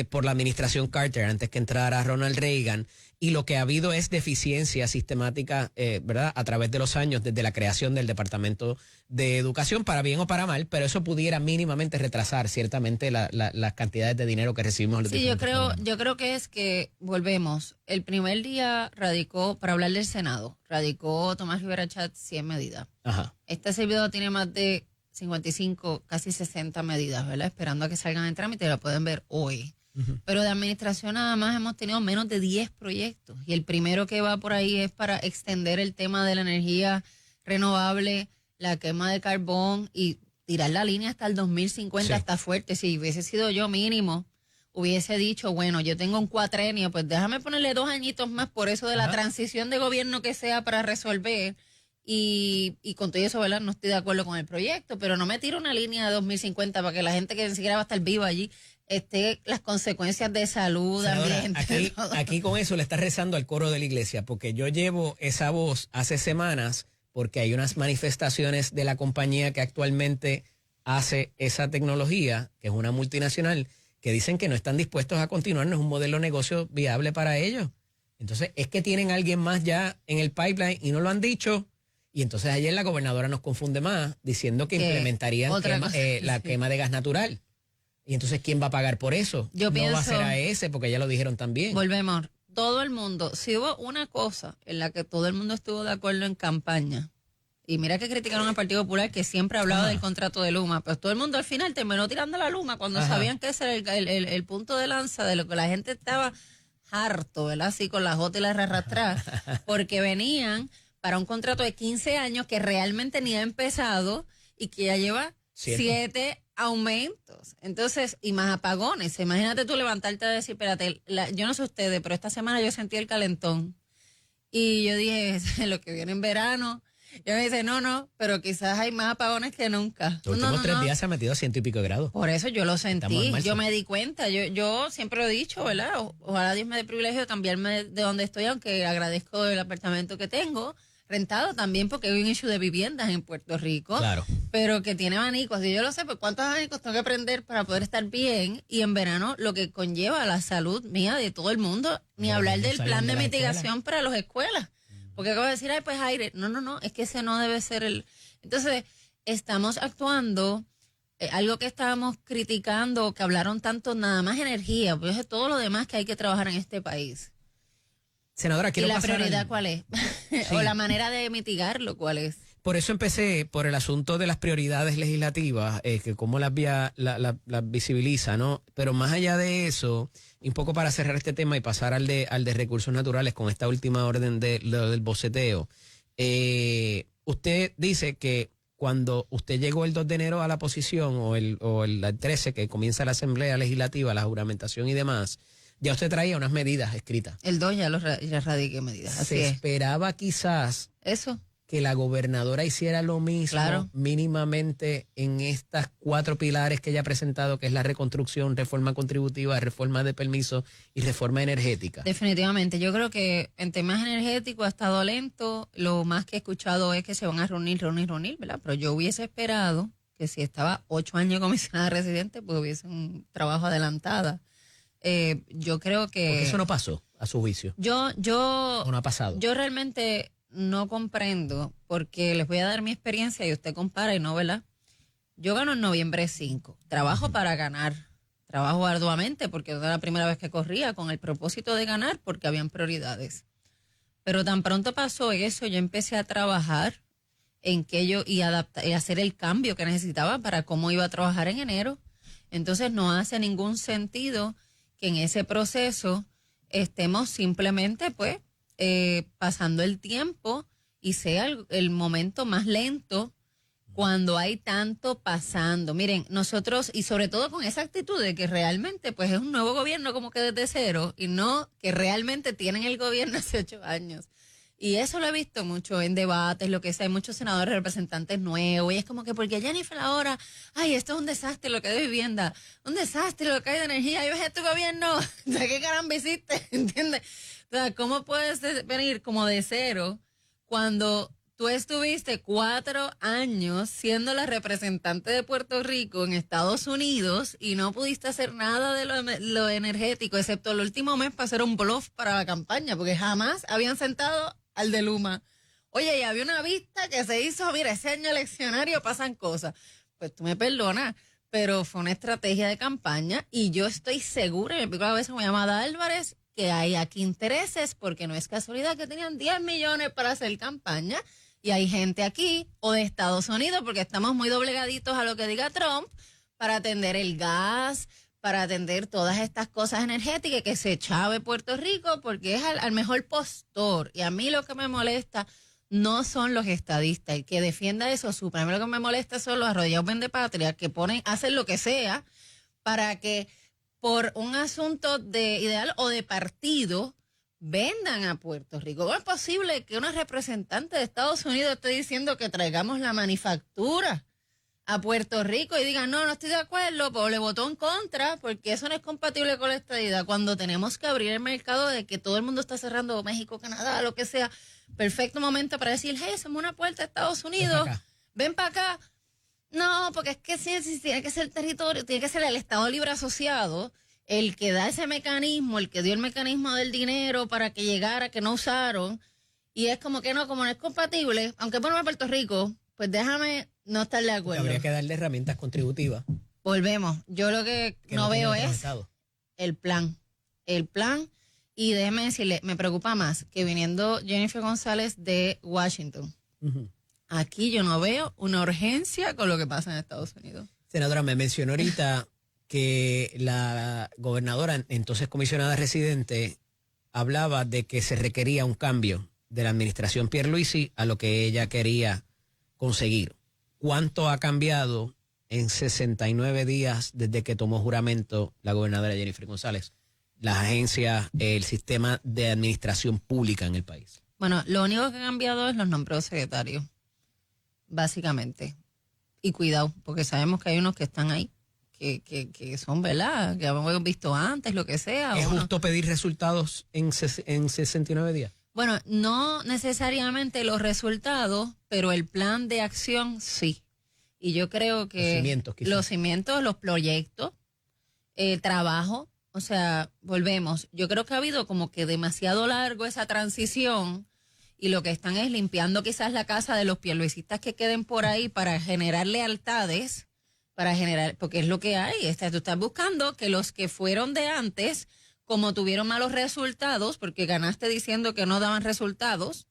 por la administración Carter, antes que entrara Ronald Reagan. Y lo que ha habido es deficiencia sistemática, ¿verdad? A través de los años, desde la creación del Departamento de Educación, para bien o para mal, pero eso pudiera mínimamente retrasar ciertamente las cantidades de dinero que recibimos. Sí, yo creo que es que volvemos. El primer día radicó, para hablar del Senado, radicó Tomás Rivera Chatz 100 medidas. Ajá. Este servidor tiene más de 55, casi 60 medidas, ¿verdad? Esperando a que salgan en trámite, la pueden ver hoy. Pero de administración nada más hemos tenido menos de 10 proyectos y el primero que va por ahí es para extender el tema de la energía renovable, la quema de carbón y tirar la línea hasta el 2050. Está fuerte. Si hubiese sido yo mínimo, hubiese dicho, bueno, yo tengo un cuatrenio, pues déjame ponerle 2 añitos más por eso de la transición de gobierno que sea para resolver. Y con todo eso, ¿verdad? No estoy de acuerdo con el proyecto, pero no me tiro una línea de 2050 para que la gente que ni siquiera va a estar viva allí las consecuencias de salud, senadora, ambiente. aquí con eso le está rezando al coro de la iglesia, porque yo llevo esa voz hace semanas, porque hay unas manifestaciones de la compañía que actualmente hace esa tecnología, que es una multinacional, que dicen que no están dispuestos a continuar, no es un modelo de negocio viable para ellos. Entonces, es que tienen a alguien más ya en el pipeline y no lo han dicho. Y entonces ayer la gobernadora nos confunde más diciendo que implementarían la quema de gas natural. Y entonces, ¿quién va a pagar por eso? Yo pienso, va a ser AES, porque ya lo dijeron también. Volvemos. Todo el mundo, si hubo una cosa en la que todo el mundo estuvo de acuerdo en campaña, y mira que criticaron al Partido Popular, que siempre hablaba del contrato de Luma, pues todo el mundo al final terminó tirando la Luma cuando sabían que ese era el punto de lanza de lo que la gente estaba harto, ¿verdad? Así con la J y la R arrastradas, porque venían para un contrato de 15 años que realmente ni ha empezado y que ya lleva 7 aumentos. Entonces, y más apagones. Imagínate tú levantarte a decir, espérate, yo no sé ustedes, pero esta semana yo sentí el calentón. Y yo dije, lo que viene en verano. Yo me dice, no, pero quizás hay más apagones que nunca. Los últimos 3 días se ha metido a 100 y pico grados. Por eso yo lo sentí, yo me di cuenta. Yo siempre lo he dicho, ¿verdad? Ojalá Dios me dé el privilegio de cambiarme de donde estoy, aunque agradezco el apartamento que tengo. Rentado también porque hay un issue de viviendas en Puerto Rico, claro, pero que tiene abanicos. Y yo lo sé, pues cuántos abanicos tengo que prender para poder estar bien. Y en verano lo que conlleva la salud mía de todo el mundo, ni hablar del plan de mitigación para las escuelas. Porque acabo de decir, pues aire. No, es que ese no debe ser el... Entonces, estamos actuando algo que estábamos criticando, que hablaron tanto, nada más energía, pues es todo lo demás que hay que trabajar en este país. Senadora, quiero ¿Y la pasar prioridad cuál es? Sí. O la manera de mitigarlo, ¿cuál es? Por eso empecé por el asunto de las prioridades legislativas, que cómo las visibiliza, ¿no? Pero más allá de eso, y un poco para cerrar este tema y pasar al de recursos naturales con esta última orden de lo del boceteo, usted dice que cuando usted llegó el 2 de enero a la posición o el 13 que comienza la Asamblea Legislativa, la juramentación y demás, ya usted traía unas medidas escritas. El 2 ya radiqué medidas, así Se es. esperaba quizás Eso. que la gobernadora hiciera lo mismo Claro. mínimamente en estas 4 pilares que ella ha presentado, que es la reconstrucción, reforma contributiva, reforma de permiso y reforma energética. Definitivamente, yo creo que en temas energéticos ha estado lento, lo más que he escuchado es que se van a reunir, ¿verdad? Pero yo hubiese esperado que si estaba 8 años comisionada residente, pues hubiese un trabajo adelantada. Yo creo que... Porque eso no pasó, a su juicio. O no ha pasado. Yo realmente no comprendo, porque les voy a dar mi experiencia y usted compara y no, ¿verdad? Yo gano en noviembre 5. Trabajo para ganar. Trabajo arduamente porque era la primera vez que corría con el propósito de ganar porque habían prioridades. Pero tan pronto pasó eso, yo empecé a trabajar en que yo y hacer el cambio que necesitaba para cómo iba a trabajar en enero. Entonces no hace ningún sentido que en ese proceso estemos simplemente pues pasando el tiempo y sea el momento más lento cuando hay tanto pasando. Miren, nosotros, y sobre todo con esa actitud de que realmente pues es un nuevo gobierno como que desde cero y no que realmente tienen el gobierno hace 8 años. Y eso lo he visto mucho en debates, lo que sea, hay muchos senadores representantes nuevos y es como que porque Jennifer ahora, ay, esto es un desastre lo que hay de vivienda, un desastre lo que hay de energía, yo es tu gobierno, ¿de qué caramba hiciste? ¿Entiendes? O sea, ¿cómo puedes venir como de cero cuando tú estuviste 4 años siendo la representante de Puerto Rico en Estados Unidos y no pudiste hacer nada de lo energético, excepto el último mes para hacer un bluff para la campaña, porque jamás habían sentado al de Luma? Oye, y había una vista que se hizo, mira, ese año eleccionario pasan cosas. Pues tú me perdonas, pero fue una estrategia de campaña y yo estoy segura, y me pico la vez como llamada Álvarez, que hay aquí intereses, porque no es casualidad que tenían 10 millones para hacer campaña y hay gente aquí o de Estados Unidos, porque estamos muy doblegaditos a lo que diga Trump, para atender el gas, para atender todas estas cosas energéticas que se chave Puerto Rico, porque es al mejor postor. Y a mí lo que me molesta no son los estadistas, el que defienda eso, a mí lo que me molesta son los arrodillados vendepatria que hacen lo que sea para que por un asunto de ideal o de partido vendan a Puerto Rico. ¿Cómo es posible que una representante de Estados Unidos esté diciendo que traigamos la manufactura a Puerto Rico y digan, no estoy de acuerdo, o le votó en contra, porque eso no es compatible con la estadidad, cuando tenemos que abrir el mercado de que todo el mundo está cerrando, México, Canadá, lo que sea? Perfecto momento para decir, hey, hacemos una puerta a Estados Unidos, ven para acá. No, porque es que sí, tiene que ser territorio, tiene que ser el Estado Libre Asociado el que da ese mecanismo, el que dio el mecanismo del dinero para que llegara, que no usaron, y es como que no, como no es compatible, aunque ponme Puerto Rico, pues déjame no estar de acuerdo. Habría que darle herramientas contributivas. Volvemos. Yo lo que no veo es el plan. Y déjeme decirle, me preocupa más que viniendo Jennifer González de Washington. Aquí yo no veo una urgencia con lo que pasa en Estados Unidos. Senadora, me mencionó ahorita que la gobernadora, entonces comisionada residente, hablaba de que se requería un cambio de la administración Pierluisi a lo que ella quería conseguir. ¿Cuánto ha cambiado en 69 días desde que tomó juramento la gobernadora Jennifer González, las agencias, el sistema de administración pública en el país? Bueno, lo único que ha cambiado es los nombres de secretarios, básicamente. Y cuidado, porque sabemos que hay unos que están ahí, que son, ¿verdad?, que hemos visto antes, lo que sea. ¿Es justo pedir resultados en 69 días? Bueno, no necesariamente los resultados, pero el plan de acción sí. Y yo creo que los cimientos, los proyectos, el trabajo, o sea, volvemos. Yo creo que ha habido como que demasiado largo esa transición y lo que están es limpiando quizás la casa de los pierluisistas que queden por ahí para generar lealtades, para generar, porque es lo que hay. Tú estás buscando que los que fueron de antes, como tuvieron malos resultados, porque ganaste diciendo que no daban resultados,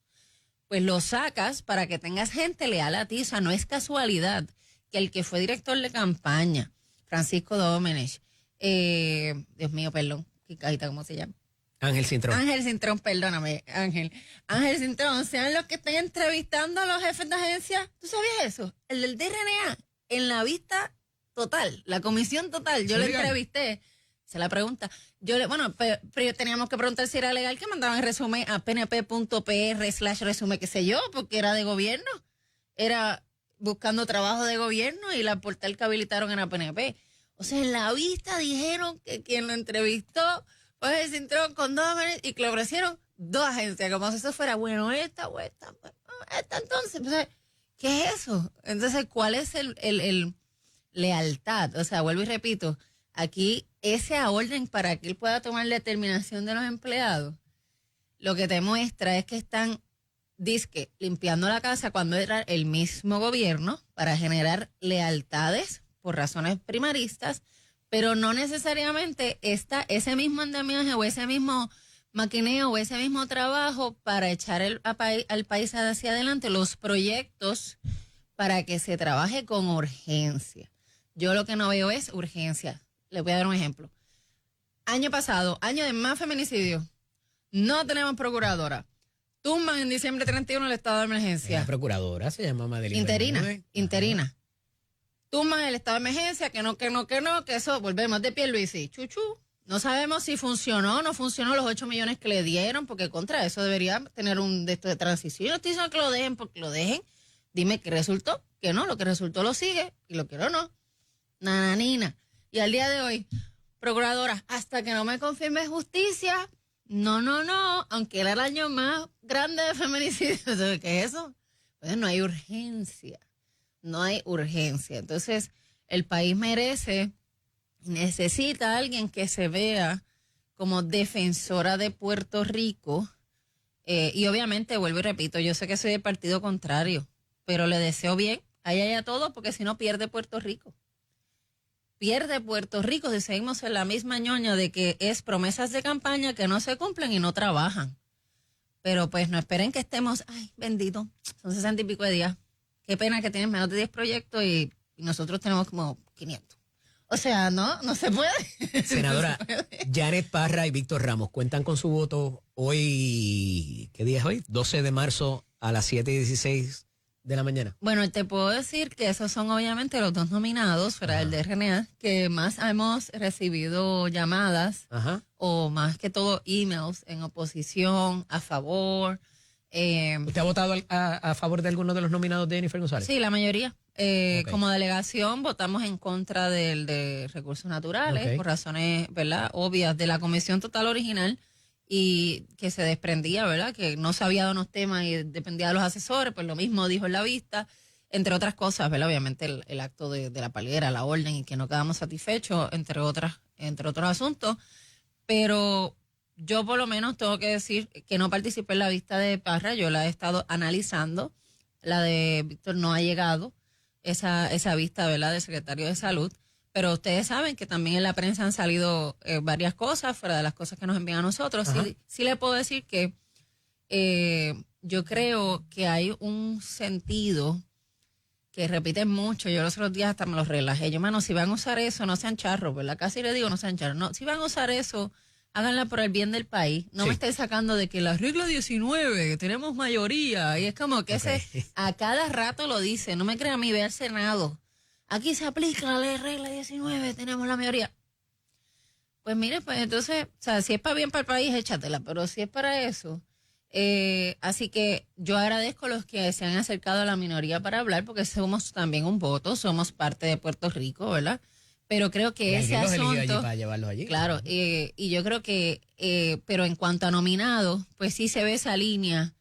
pues los sacas para que tengas gente leal a ti. O sea, no es casualidad que el que fue director de campaña, Francisco Domenech, Dios mío, perdón, ¿cómo se llama? Ángel Cintrón. Ángel Cintrón, perdóname, Ángel. Ángel Cintrón, sean los que estén entrevistando a los jefes de agencia. ¿Tú sabías eso? El del DRNA, en la vista total, la comisión total, yo le entrevisté. Se la pregunta. Pero teníamos que preguntar si era legal que mandaban el resumen a pnp.pr/resumen, qué sé yo, porque era de gobierno. Era buscando trabajo de gobierno y la portal que habilitaron en la PNP. O sea, en la vista dijeron que quien lo entrevistó fue el Cintrón con Domenech y que le ofrecieron 2 agencias, como si eso fuera, bueno, esta entonces. Pues, ¿qué es eso? Entonces, ¿cuál es el lealtad? O sea, vuelvo y repito, aquí esa orden para que él pueda tomar la determinación de los empleados, lo que te muestra es que están, dizque, limpiando la casa cuando era el mismo gobierno para generar lealtades por razones primaristas, pero no necesariamente ese mismo andamiaje o ese mismo maquineo o ese mismo trabajo para echar al país hacia adelante los proyectos para que se trabaje con urgencia. Yo lo que no veo es urgencia. Les voy a dar un ejemplo. Año pasado, año de más feminicidio, no tenemos procuradora. Tumban en diciembre 31 el estado de emergencia. La procuradora se llama Madeline. Interina. Tumban el estado de emergencia, que eso, volvemos de Pierluisi. Chuchu. No sabemos si funcionó o no funcionó los 8 millones que le dieron, porque contra eso debería tener un de transición. Yo no estoy diciendo que lo dejen porque lo dejen. Dime qué resultó, que no, lo que resultó lo sigue y lo quiero no. Nananina. Y al día de hoy, procuradora, hasta que no me confirme justicia, no, aunque era el año más grande de feminicidio, ¿qué es eso? Pues no hay urgencia. Entonces, el país necesita a alguien que se vea como defensora de Puerto Rico. Y obviamente, vuelvo y repito, yo sé que soy del partido contrario, pero le deseo bien a ella y a todos, porque si no pierde Puerto Rico. Pierde Puerto Rico si seguimos en la misma ñoña de que es promesas de campaña que no se cumplen y no trabajan. Pero pues no esperen que estemos, ay, bendito, son 60 y pico de días. Qué pena que tienen menos de 10 proyectos y nosotros tenemos como 500. O sea, no se puede. Senadora, Janet Parra y Víctor Ramos cuentan con su voto hoy, ¿qué día es hoy? 12 de marzo a las 7:16 de la mañana. Bueno, te puedo decir que esos son obviamente los 2 nominados fuera del DRNA que más hemos recibido llamadas o más que todo emails en oposición, a favor. ¿Usted ha votado a favor de alguno de los nominados de Jennifer González? Sí, la mayoría. Como delegación votamos en contra del de recursos naturales por razones, ¿verdad?, obvias de la comisión total original y que se desprendía, ¿verdad?, que no se había dado unos temas y dependía de los asesores, pues lo mismo dijo en la vista, entre otras cosas, ¿verdad?, obviamente el acto de la palera, la orden y que no quedamos satisfechos, entre otros asuntos, pero yo por lo menos tengo que decir que no participé en la vista de Parra, yo la he estado analizando, la de Víctor no ha llegado, esa vista, ¿verdad?, del secretario de Salud, pero ustedes saben que también en la prensa han salido varias cosas, fuera de las cosas que nos envían a nosotros. Sí le puedo decir que yo creo que hay un sentido que repiten mucho, yo los otros días hasta me los relajé, yo, mano, si van a usar eso, no sean charros, ¿verdad? Casi le digo, no sean charros, no, si van a usar eso, háganla por el bien del país. No me estén sacando de que la regla 19, que tenemos mayoría. Y es como que a cada rato lo dice. No me crean a mí, ve al Senado. Aquí se aplica la regla 19, tenemos la mayoría. Pues mire, pues entonces, o sea, si es para bien para el país, échatela. Pero si es para eso. Así que yo agradezco a los que se han acercado a la minoría para hablar, porque somos también un voto, somos parte de Puerto Rico, ¿verdad? Pero creo que ese asunto, para llevarlos allí. Claro, y yo creo que, pero en cuanto a nominados, pues sí se ve esa línea,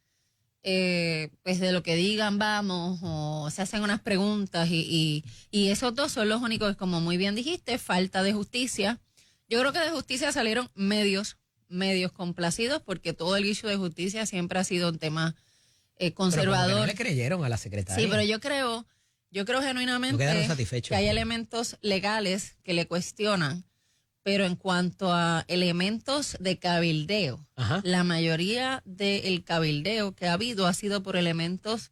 pues de lo que digan vamos, o se hacen unas preguntas, y esos dos son los únicos, como muy bien dijiste, falta de justicia. Yo creo que de justicia salieron medios complacidos, porque todo el issue de justicia siempre ha sido un tema conservador. Pero no le creyeron a la secretaria. Sí, pero yo creo Yo creo genuinamente que hay elementos legales que le cuestionan, pero en cuanto a elementos de cabildeo, la mayoría del cabildeo que ha habido ha sido por elementos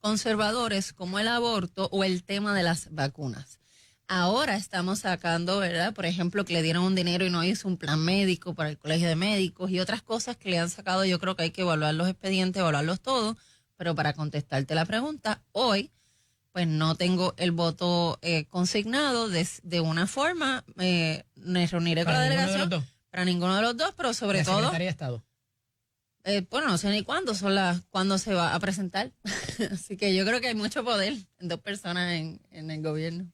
conservadores como el aborto o el tema de las vacunas. Ahora estamos sacando, ¿verdad? Por ejemplo, que le dieron un dinero y no hizo un plan médico para el colegio de médicos y otras cosas que le han sacado. Yo creo que hay que evaluar los expedientes, evaluarlos todos, pero para contestarte la pregunta, hoy pues no tengo el voto consignado de una forma. Me reuniré con la delegación para ninguno de los dos, pero sobre todo... Secretaría de Estado. Bueno, no sé ni cuándo cuándo se va a presentar. Así que yo creo que hay mucho poder en dos personas en el gobierno.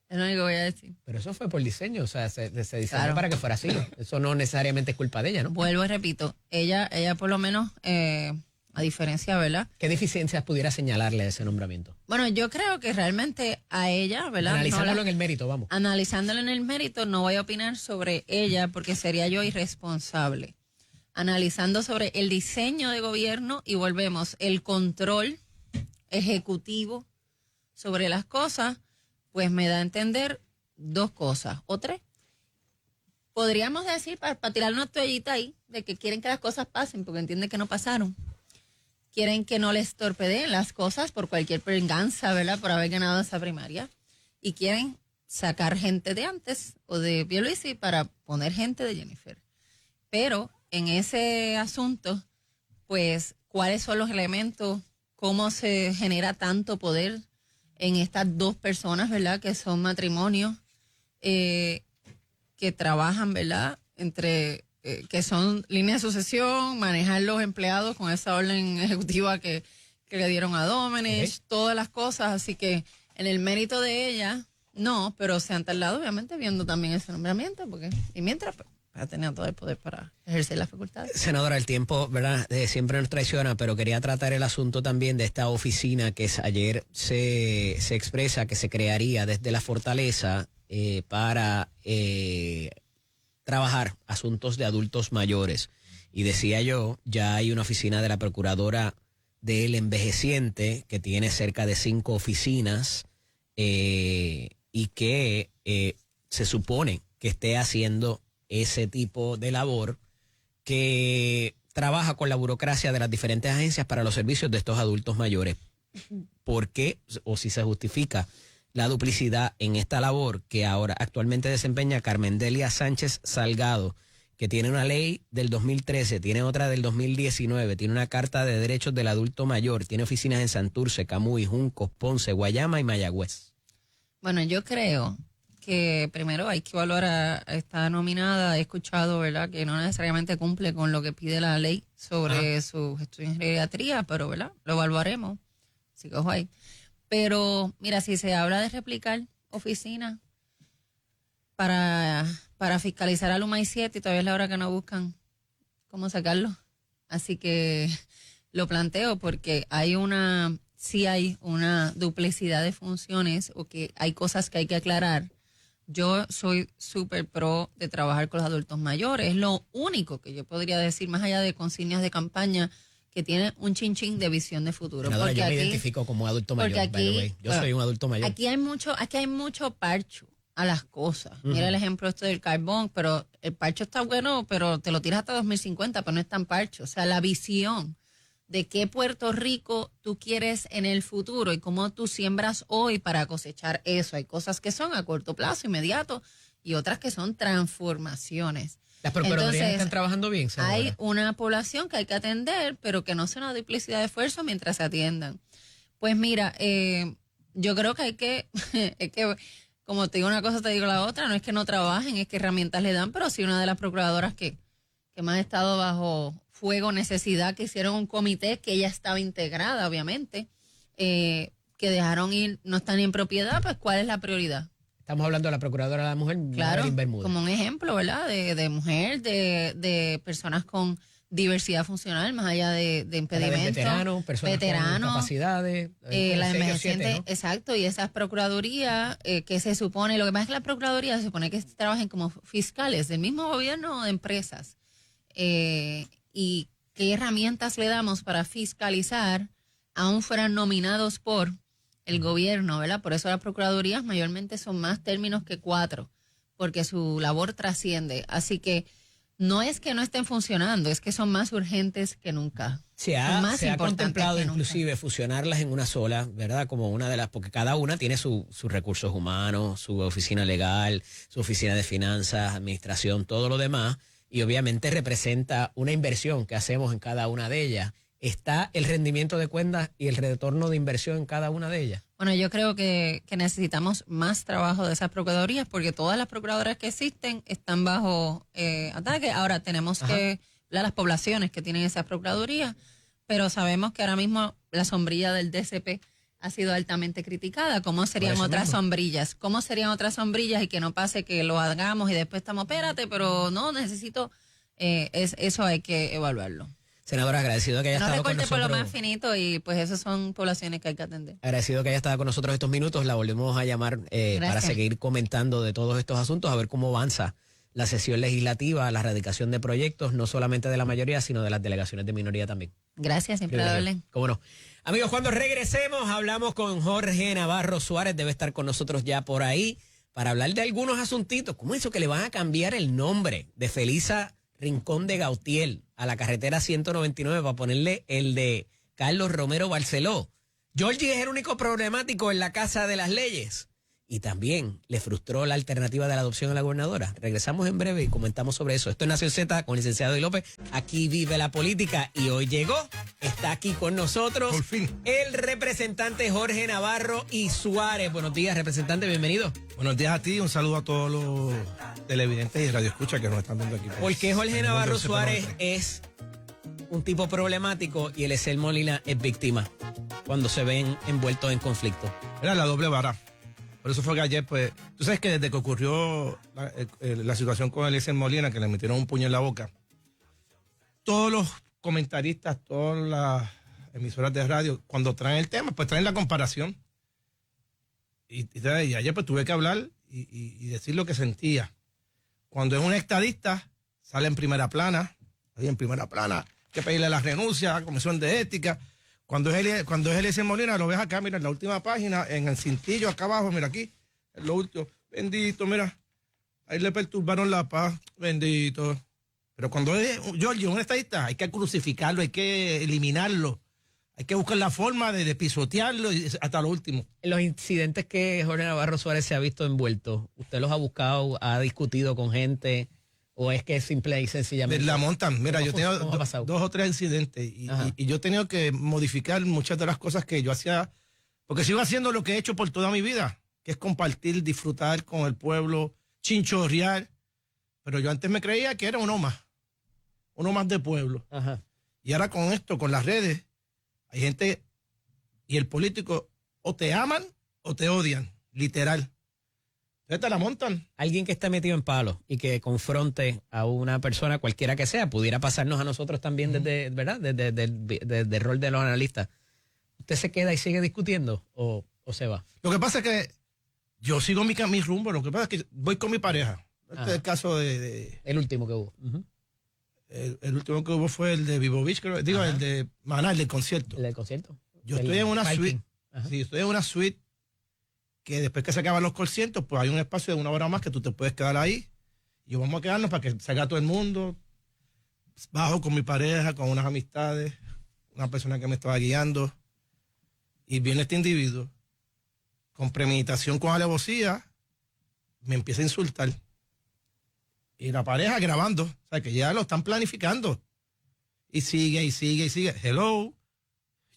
Es lo único que voy a decir. Pero eso fue por diseño, o sea, se diseñó para que fuera así. Eso no necesariamente es culpa de ella, ¿no? Vuelvo y repito, ella por lo menos, a diferencia, ¿verdad? ¿Qué deficiencias pudiera señalarle a ese nombramiento? Bueno, yo creo que realmente a ella, ¿verdad? Analizándolo en el mérito, vamos. Analizándolo en el mérito, no voy a opinar sobre ella porque sería yo irresponsable. Analizando sobre el diseño de gobierno y volvemos, el control ejecutivo sobre las cosas, pues me da a entender dos cosas, o tres. Podríamos decir, para tirar una toallita ahí, de que quieren que las cosas pasen, porque entienden que no pasaron. Quieren que no les torpedeen las cosas por cualquier venganza, ¿verdad? Por haber ganado esa primaria. Y quieren sacar gente de antes o de Pierluisi para poner gente de Jennifer. Pero en ese asunto, pues, ¿cuáles son los elementos? ¿Cómo se genera tanto poder en estas dos personas, ¿verdad? Que son matrimonios, que trabajan, ¿verdad? Que son líneas de sucesión, manejar los empleados con esa orden ejecutiva que le dieron a Domenech, todas las cosas. Así que en el mérito de ella, no, pero se han tardado, obviamente, viendo también ese nombramiento, y mientras... pues, ha tenido todo el poder para ejercer las facultades. Senadora, el tiempo, ¿verdad? Siempre nos traiciona, pero quería tratar el asunto también de esta oficina que ayer se expresa que se crearía desde la Fortaleza para trabajar asuntos de adultos mayores. Y decía yo, ya hay una oficina de la Procuradora del Envejeciente que tiene cerca de 5 oficinas y que se supone que esté haciendo ese tipo de labor, que trabaja con la burocracia de las diferentes agencias para los servicios de estos adultos mayores. ¿Por qué, o si se justifica la duplicidad en esta labor que ahora actualmente desempeña Carmen Delia Sánchez Salgado, que tiene una ley del 2013, tiene otra del 2019, tiene una carta de derechos del adulto mayor, tiene oficinas en Santurce, Camuy, Juncos, Ponce, Guayama y Mayagüez? Bueno, yo creo que primero hay que evaluar a esta nominada. He escuchado, ¿verdad?, que no necesariamente cumple con lo que pide la ley sobre sus estudios en geriatría, pero, ¿verdad?, lo evaluaremos. Así que ojo ahí. Pero, mira, si se habla de replicar oficinas para fiscalizar al UMA 7 y todavía es la hora que no buscan cómo sacarlo. Así que lo planteo porque sí hay una duplicidad de funciones o que hay cosas que hay que aclarar. Yo soy súper pro de trabajar con los adultos mayores. Es lo único que yo podría decir, más allá de consignas de campaña, que tiene un chinchín de visión de futuro. Porque yo me identifico como adulto mayor, by the way. Yo soy un adulto mayor. Aquí hay mucho parcho a las cosas. Mira el ejemplo del carbón, pero el parcho está bueno, pero te lo tiras hasta 2050, pero no es tan parcho. O sea, la visión de qué Puerto Rico tú quieres en el futuro y cómo tú siembras hoy para cosechar eso. Hay cosas que son a corto plazo, inmediato, y otras que son transformaciones. Las procuradurías están trabajando bien, senadora. Hay una población que hay que atender, pero que no sea una duplicidad de esfuerzo mientras se atiendan. Pues mira, yo creo que es que, como te digo una cosa, te digo la otra, no es que no trabajen, es que herramientas le dan, pero sí una de las procuradoras que más ha estado bajo fuego, necesidad, que hicieron un comité que ella estaba integrada, obviamente, que dejaron ir, no están en propiedad, pues ¿cuál es la prioridad? Estamos hablando de la Procuradora de la Mujer, claro, Marilyn Bermúdez. Como un ejemplo, ¿verdad? De mujer, de personas con diversidad funcional, más allá de impedimentos. Veteranos, personas con discapacidades. La envejeciente, ¿no? Exacto, y esas procuradurías que se supone, lo que pasa es que la procuraduría se supone que trabajen como fiscales del mismo gobierno o de empresas. Y qué herramientas le damos para fiscalizar, aún fueran nominados por el gobierno, ¿verdad? Por eso las procuradurías mayormente son más términos que 4, porque su labor trasciende. Así que no es que no estén funcionando, es que son más urgentes que nunca. Se ha contemplado inclusive fusionarlas en una sola, ¿verdad? Como una de las, porque cada una tiene sus recursos humanos, su oficina legal, su oficina de finanzas, administración, todo lo demás, y obviamente representa una inversión que hacemos en cada una de ellas. ¿Está el rendimiento de cuentas y el retorno de inversión en cada una de ellas? Bueno, yo creo que necesitamos más trabajo de esas procuradurías porque todas las procuradoras que existen están bajo ataque. Ahora tenemos que ver las poblaciones que tienen esas procuradurías, pero sabemos que ahora mismo la sombrilla del DCP ha sido altamente criticada. ¿Cómo serían otras sombrillas? ¿Cómo serían otras sombrillas y que no pase que lo hagamos y después estamos, espérate, pero no, necesito, eso hay que evaluarlo. Senadora, agradecido que haya estado con nosotros. No recorte por lo más finito y pues esas son poblaciones que hay que atender. Agradecido que haya estado con nosotros estos minutos. La volvemos a llamar para seguir comentando de todos estos asuntos, a ver cómo avanza la sesión legislativa, la erradicación de proyectos, no solamente de la mayoría, sino de las delegaciones de minoría también. Gracias, siempre hablen. ¿Cómo no? Amigos, cuando regresemos hablamos con Jorge Navarro Suárez, debe estar con nosotros ya por ahí, para hablar de algunos asuntitos, como eso que le van a cambiar el nombre de Felisa Rincón de Gautier a la carretera 199 para ponerle el de Carlos Romero Barceló. Georgie es el único problemático en la Casa de las Leyes y también le frustró la alternativa de la adopción a la gobernadora. Regresamos en breve y comentamos sobre eso. Esto es Nación Z con el licenciado Eddie López. Aquí vive la política y hoy llegó, está aquí con nosotros por fin el representante Jorge Navarro y Suárez. Buenos días, representante, bienvenido. Buenos días a ti, un saludo a todos los televidentes y radioescuchas que nos están viendo aquí. ¿Por qué Jorge Navarro Suárez es un tipo problemático y Eliezer Molina es víctima cuando se ven envueltos en conflicto? Era la doble vara. Por eso fue que ayer, pues, tú sabes que desde que ocurrió la situación con Eliezer Molina, que le metieron un puño en la boca, todos los comentaristas, todas las emisoras de radio, cuando traen el tema, pues traen la comparación. Y ayer pues tuve que hablar y decir lo que sentía. Cuando es un estadista, sale en primera plana, ahí en primera plana, hay que pedirle la renuncia a la Comisión de Ética. Cuando es Eliezer Molina, lo ves acá, mira, en la última página, en el cintillo, acá abajo, mira aquí, en lo último, bendito, mira, ahí le perturbaron la paz, bendito. Pero cuando es Georgie, un estadista, hay que crucificarlo, hay que eliminarlo, hay que buscar la forma de pisotearlo hasta lo último. En los incidentes que Jorge Navarro Suárez se ha visto envuelto, ¿usted los ha buscado, ha discutido con gente? ¿O es que simple y sencillamente la montan? Mira, yo he tenido dos o tres incidentes y yo he tenido que modificar muchas de las cosas que yo hacía, porque sigo haciendo lo que he hecho por toda mi vida, que es compartir, disfrutar con el pueblo, chinchorrear. Pero yo antes me creía que era uno más de pueblo. Ajá. Y ahora con esto, con las redes, hay gente y el político o te aman o te odian, literal. Te la montan. Alguien que está metido en palos y que confronte a una persona, cualquiera que sea, pudiera pasarnos a nosotros también desde, ¿verdad? Desde el rol de los analistas. ¿Usted se queda y sigue discutiendo o se va? Lo que pasa es que yo sigo mi rumbo. Lo que pasa es que voy con mi pareja. Este es el caso de el último que hubo. El último que hubo fue el de Vivo Beach, creo. Digo, el de Maná, el del concierto. ¿El del concierto? Yo estoy en una suite. Sí, estoy en una suite que después que se acaban los conciertos, pues hay un espacio de 1 hora más que tú te puedes quedar ahí. Y vamos a quedarnos para que salga todo el mundo. Bajo con mi pareja, con unas amistades, una persona que me estaba guiando. Y viene este individuo, con premeditación, con alevosía, me empieza a insultar. Y la pareja grabando, o sea, que ya lo están planificando. Y sigue, y sigue, y sigue. Hello,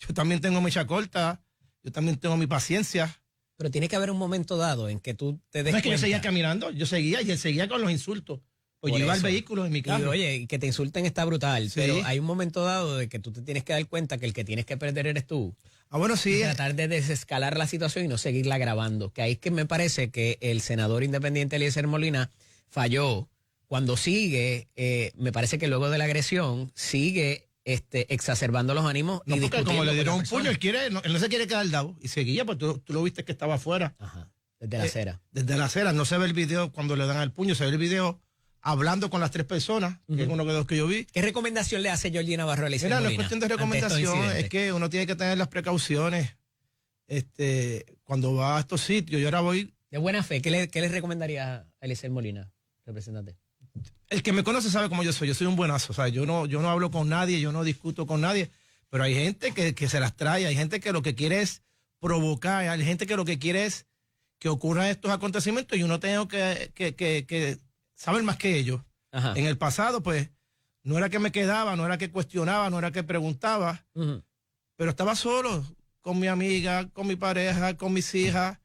yo también tengo mecha corta, yo también tengo mi paciencia. Pero tiene que haber un momento dado en que tú te des No es que cuenta. yo seguía caminando, yo seguía y él seguía con los insultos. Pues yo iba al vehículo en mi carro. Y, oye, que te insulten está brutal, Sí. pero hay un momento dado de que tú te tienes que dar cuenta que el que tienes que perder eres tú. Ah, bueno, sí. Y tratar de desescalar la situación y no seguirla grabando. Que ahí es que me parece que el senador independiente Eliezer Molina falló cuando sigue, me parece que luego de la agresión, sigue exacerbando los ánimos. No, y porque como le dieron un puño, él él no se quiere quedar dado. Y seguía, pues tú lo viste que estaba afuera. Ajá, desde la acera. Desde la acera, no se ve el video cuando le dan el puño, se ve el video hablando con las 3 personas, que es uno de los que yo vi. ¿Qué recomendación le hace Georgie Navarro a Eliezer Mira, Molina? no es cuestión de recomendación, es que uno tiene que tener las precauciones. cuando va a estos sitios. Yo ahora voy. De buena fe, ¿qué le recomendaría a Eliezer Molina, representante? El que me conoce sabe cómo yo soy un buenazo. O sea, yo no hablo con nadie, yo no discuto con nadie, pero hay gente que se las trae, hay gente que lo que quiere es provocar, hay gente que lo que quiere es que ocurran estos acontecimientos y uno tenga que saber más que ellos. Ajá. En el pasado, pues, no era que me quedaba, no era que cuestionaba, no era que preguntaba, pero estaba solo con mi amiga, con mi pareja, con mis hijas.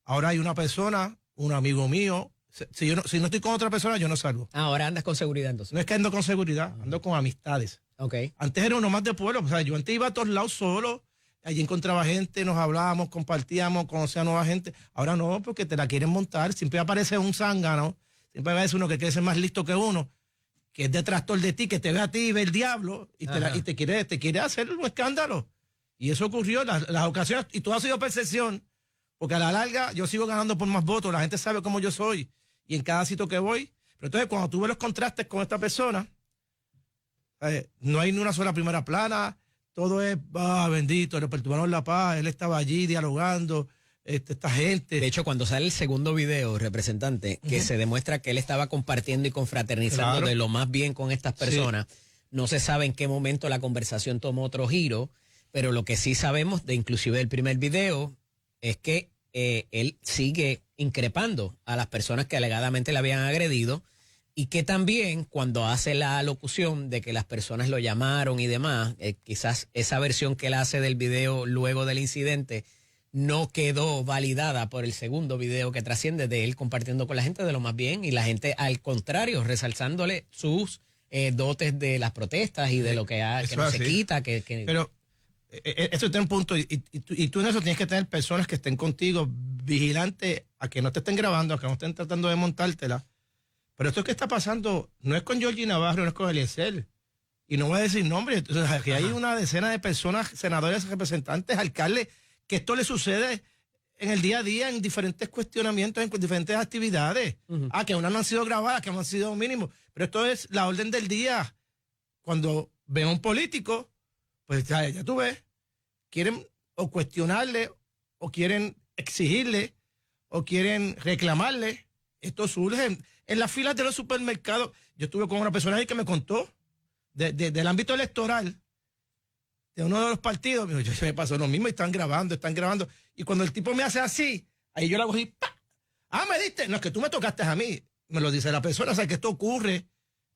Ahora hay una persona, un amigo mío. Si no estoy con otra persona, yo no salgo. Ahora andas con seguridad entonces. No es que ando con seguridad, ando con amistades. Ok. Antes era uno más de pueblo, o sea, yo antes iba a todos lados solo, allí encontraba gente, nos hablábamos, compartíamos, conocía nueva gente. Ahora no, porque te la quieren montar, siempre aparece un zángano, siempre aparece uno que quiere ser más listo que uno, que es detractor de ti, que te ve a ti y ve el diablo y te quiere hacer un escándalo. Y eso ocurrió en las ocasiones, y todo ha sido percepción, porque a la larga yo sigo ganando por más votos, la gente sabe cómo yo soy, y en cada sitio que voy. Pero entonces cuando tú ves los contrastes con esta persona, no hay ni una sola primera plana, todo es, bendito, le perturbaron la paz, él estaba allí dialogando, esta gente. De hecho, cuando sale el segundo video, representante, que se demuestra que él estaba compartiendo y confraternizando de lo más bien con estas personas, no se sabe en qué momento la conversación tomó otro giro, pero lo que sí sabemos, de inclusive del primer video, es que él sigue increpando a las personas que alegadamente le habían agredido, y que también cuando hace la alocución de que las personas lo llamaron y demás, quizás esa versión que él hace del video luego del incidente no quedó validada por el segundo video que trasciende de él compartiendo con la gente de lo más bien, y la gente al contrario resalzándole sus dotes de las protestas y de lo que no se quita. Pero eso tiene un punto, y tú en eso tienes que tener personas que estén contigo vigilantes a que no te estén grabando, a que no estén tratando de montártela. Pero esto que está pasando no es con Georgie Navarro, no es con Eliezer. Y no voy a decir nombres. O sea, aquí hay una decena de personas, senadores, representantes, alcaldes, que esto le sucede en el día a día, en diferentes cuestionamientos, en diferentes actividades. Que unas no han sido grabadas, que no han sido mínimos. Pero esto es la orden del día. Cuando ven a un político, pues ya tú ves, quieren o cuestionarle, o quieren exigirle, o quieren reclamarle. Esto surge en las filas de los supermercados. Yo estuve con una persona ahí que me contó del ámbito electoral de uno de los partidos. Yo me pasó lo mismo y están grabando. Y cuando el tipo me hace así, ahí yo le hago así, ¡pa! Me diste. No, es que tú me tocaste a mí. Me lo dice la persona. O sea, que esto ocurre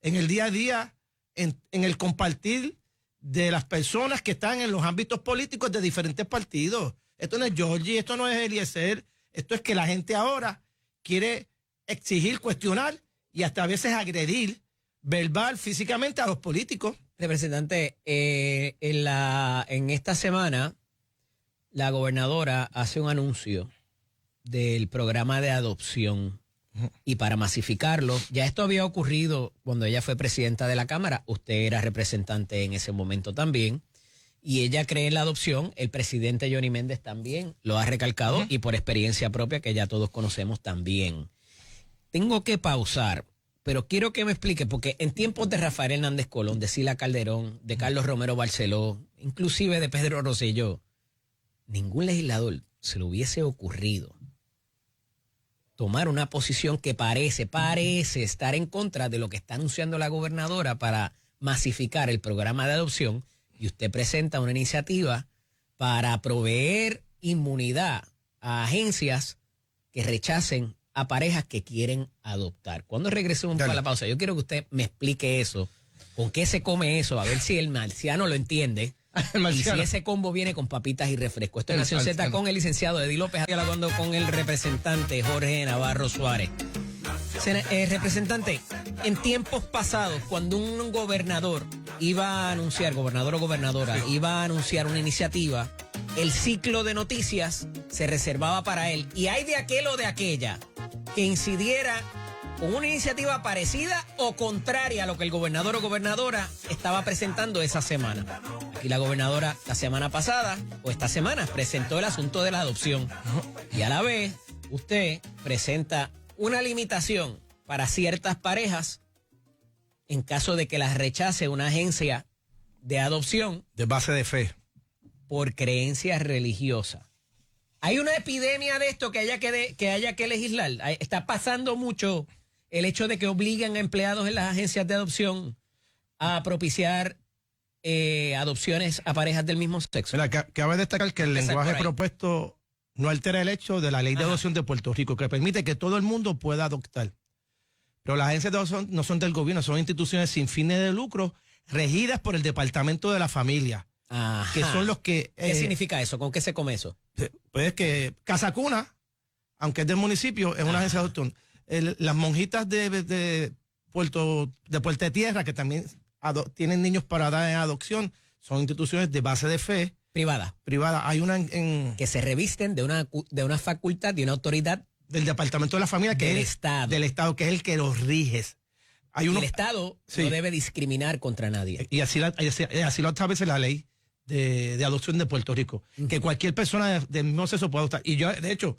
en el día a día, en el compartir de las personas que están en los ámbitos políticos de diferentes partidos. Esto no es Georgie, esto no es Eliezer. Esto es que la gente ahora quiere exigir, cuestionar y hasta a veces agredir verbal, físicamente a los políticos. Representante, en esta semana la gobernadora hace un anuncio del programa de adopción, y para masificarlo, ya esto había ocurrido cuando ella fue presidenta de la Cámara, usted era representante en ese momento también, y ella cree en la adopción, el presidente Johnny Méndez también lo ha recalcado, y por experiencia propia que ya todos conocemos también. Tengo que pausar, pero quiero que me explique, porque en tiempos de Rafael Hernández Colón, de Sila Calderón, de Carlos Romero Barceló, inclusive de Pedro Rosselló, ningún legislador se le hubiese ocurrido tomar una posición que parece estar en contra de lo que está anunciando la gobernadora para masificar el programa de adopción, y usted presenta una iniciativa para proveer inmunidad a agencias que rechacen a parejas que quieren adoptar. Cuando regresemos a la pausa, yo quiero que usted me explique eso, con qué se come eso, a ver si el marciano lo entiende. Y si ese combo viene con papitas y refresco. Esto es Nación Z con el licenciado Eddie López, hablando con el representante Jorge Navarro Suárez. Representante, en tiempos pasados, cuando un gobernador iba a anunciar, gobernador o gobernadora, iba a anunciar una iniciativa, el ciclo de noticias se reservaba para él. Y hay de aquel o de aquella que incidiera con una iniciativa parecida o contraria a lo que el gobernador o gobernadora estaba presentando esa semana. Aquí la gobernadora la semana pasada o esta semana presentó el asunto de la adopción. Y a la vez usted presenta una limitación para ciertas parejas en caso de que las rechace una agencia de adopción. De base de fe. Por creencia religiosa. Hay una epidemia de esto que haya que legislar. Está pasando mucho el hecho de que obligan a empleados en las agencias de adopción a propiciar adopciones a parejas del mismo sexo. Mira, cabe destacar que el lenguaje propuesto no altera el hecho de la ley de adopción de Puerto Rico, que permite que todo el mundo pueda adoptar. Pero las agencias de adopción no son del gobierno, son instituciones sin fines de lucro regidas por el Departamento de la Familia. Ajá. Que son los que... ¿Qué significa eso? ¿Con qué se come eso? Pues que Casa Cuna, aunque es del municipio, es una agencia de adopción. Las monjitas de Puerto de Tierra, que también tienen niños para dar en adopción, son instituciones de base de fe. Privada. Hay una que se revisten de una facultad, de una autoridad. Del Departamento de la Familia, que del es Estado. Del Estado, que es el que los rige. El Estado no debe discriminar contra nadie. Y así lo establece la ley de adopción de Puerto Rico. Que cualquier persona del mismo sexo puede adoptar. Y yo, de hecho,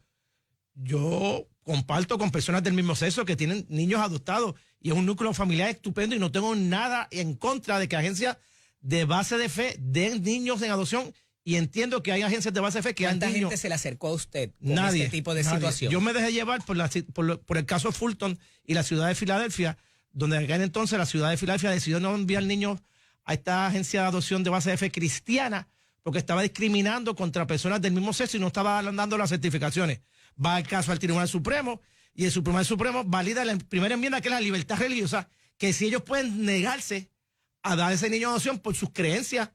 yo comparto con personas del mismo sexo que tienen niños adoptados. Y es un núcleo familiar estupendo y no tengo nada en contra de que agencias de base de fe den niños en adopción. Y entiendo que hay agencias de base de fe que han ¿Cuánta gente se le acercó a usted con nadie, este tipo de situación? Yo me dejé llevar por el caso Fulton y la ciudad de Filadelfia, donde en aquel entonces la ciudad de Filadelfia decidió no enviar niños a esta agencia de adopción de base de fe cristiana porque estaba discriminando contra personas del mismo sexo y no estaba dando las certificaciones. Va el caso al Tribunal Supremo y el Tribunal Supremo valida la primera enmienda, que es la libertad religiosa, que si ellos pueden negarse a dar ese niño a adopción por sus creencias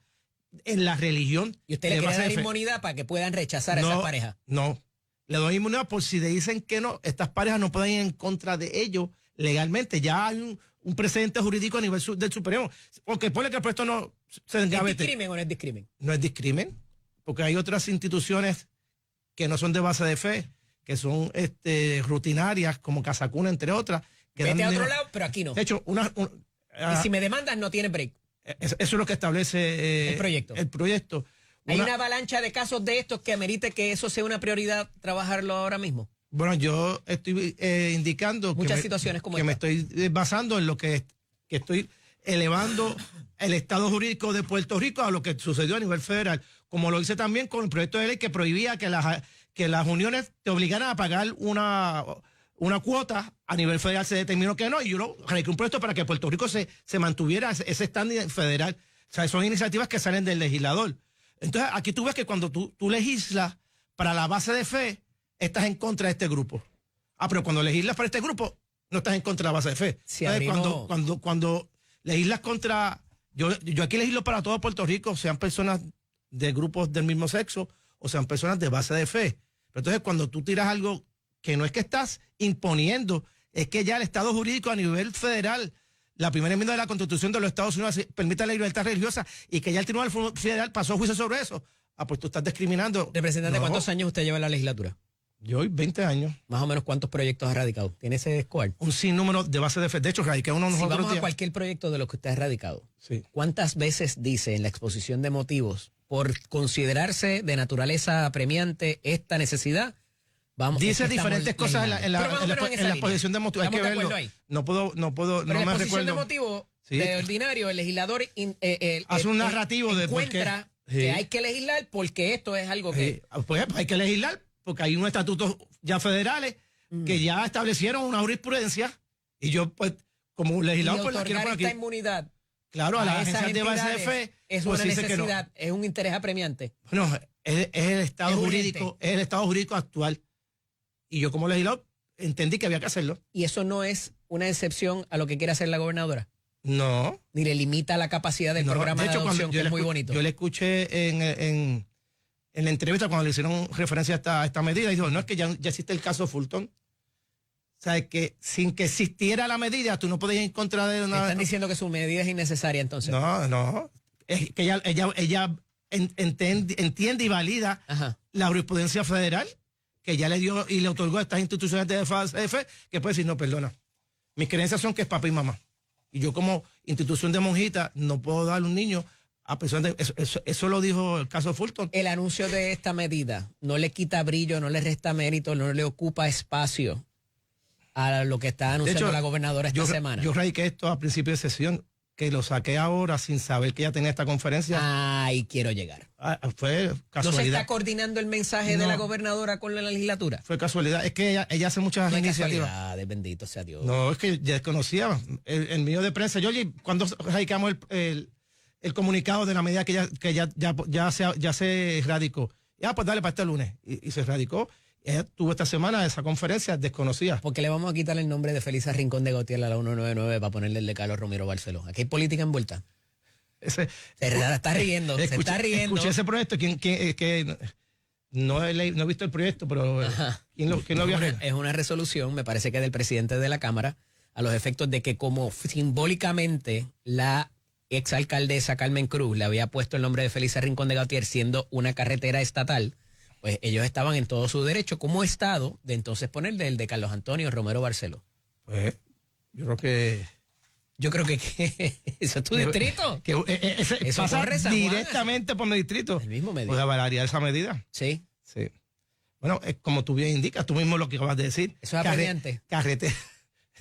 en la religión. ¿Y usted le quiere dar inmunidad para que puedan rechazar a esas parejas? No, le doy inmunidad por si le dicen que no, estas parejas no pueden ir en contra de ellos legalmente. Ya hay un precedente jurídico a nivel del Supremo. Porque pone que el proyecto no se engavete. ¿Es discrimen o no es discrimen? No es discrimen, porque hay otras instituciones que no son de base de fe, que son rutinarias, como Casa Cuna, entre otras. Que vete a otro lado, pero aquí no. De hecho, y si me demandan, no tiene break. Eso es lo que establece el proyecto. ¿Hay una avalancha de casos de estos que amerite que eso sea una prioridad trabajarlo ahora mismo? Bueno, yo estoy indicando muchas situaciones como que me estoy basando en lo que estoy elevando el estado jurídico de Puerto Rico a lo que sucedió a nivel federal, como lo hice también con el proyecto de ley que prohibía que las uniones te obligaran a pagar una cuota. A nivel federal se determinó que no, y yo radiqué un proyecto para que Puerto Rico se mantuviera ese estándar federal. O sea, son iniciativas que salen del legislador. Entonces, aquí tú ves que cuando tú legislas para la base de fe, estás en contra de este grupo. Pero cuando legislas para este grupo, no estás en contra de la base de fe. Sí, cuando legislas contra... Yo aquí legislo para todo Puerto Rico, sean personas de grupos del mismo sexo o sean personas de base de fe. Pero entonces, cuando tú tiras algo que no es que estás imponiendo, es que ya el Estado jurídico a nivel federal, la primera enmienda de la Constitución de los Estados Unidos permite la libertad religiosa y que ya el Tribunal Federal pasó juicio sobre eso. Pues tú estás discriminando. Representante, ¿cuántos años usted lleva en la legislatura? Yo hoy 20 años. Más o menos, ¿cuántos proyectos ha radicado? ¿Tiene ese score? Un sinnúmero de base de fe. De hecho, radiqué uno si vamos a cualquier proyecto de los que usted ha radicado, sí. ¿Cuántas veces dice en la exposición de motivos, por considerarse de naturaleza apremiante esta necesidad, dice diferentes cosas en la exposición de motivos? Hay que verlo. No puedo, pero no me recuerdo. En la exposición de motivos, de ordinario, el legislador hace un narrativo de encuentra que hay que legislar porque esto es algo que... Pues hay que legislar porque hay unos estatutos ya federales que ya establecieron una jurisprudencia y yo, pues, como legislador, pues la quiero por aquí. Esta inmunidad, claro, a las agencias de base de fe, es pues una necesidad, es un interés apremiante. Bueno, es el estado jurídico, es el estado jurídico actual. Y yo como legislador entendí que había que hacerlo. ¿Y eso no es una excepción a lo que quiere hacer la gobernadora? No. Ni le limita la capacidad del programa de adopción, que es muy bonito. Yo le escuché en la entrevista cuando le hicieron referencia a esta medida y dijo, no, es que ya existe el caso Fulton. O sea, que sin que existiera la medida, tú no podías ir en contra de una... ¿Están diciendo que su medida es innecesaria entonces? No. Es que ella entiende y valida la jurisprudencia federal que ya le dio y le otorgó a estas instituciones de fe, que puede decir, no, perdona. Mis creencias son que es papá y mamá. Y yo como institución de monjita no puedo darle un niño a personas de... Eso lo dijo el caso Fulton. El anuncio de esta medida no le quita brillo, no le resta mérito, no le ocupa espacio a lo que está anunciando la gobernadora esta semana. Yo radiqué esto a principio de sesión que lo saqué ahora sin saber que ella tenía esta conferencia. Ahí quiero llegar. Fue ¿No se casualidad. está coordinando el mensaje de la gobernadora con la legislatura? Fue casualidad. Es que ella hace muchas No hay iniciativas. casualidades, bendito sea Dios. No, es que ya desconocía el medio de prensa. Yo, oye, cuando radicamos el comunicado de la medida que ya se radicó. Ya, pues dale para este lunes. Y se radicó. Ella tuvo esta semana esa conferencia desconocida. Porque le vamos a quitar el nombre de Felisa Rincón de Gautier a la 199 para ponerle el de Carlos Romero Barceló. Aquí hay política envuelta. Se está riendo, se está riendo. Escuché ese proyecto. No he visto el proyecto, pero ¿quién lo había reído? Es una resolución, me parece que del presidente de la Cámara, a los efectos de que como simbólicamente la exalcaldesa Carmen Cruz le había puesto el nombre de Felisa Rincón de Gautier siendo una carretera estatal, pues ellos estaban en todo su derecho como Estado de entonces ponerle el de Carlos Antonio Romero Barceló. Pues yo creo que eso es tu distrito. Eso pasa corre San Juan, directamente por mi distrito. El mismo medio. Pues avalaría esa medida. Sí. Sí. Bueno, es como tú bien indicas, tú mismo lo que acabas de decir. Eso es apremiante. Carretera.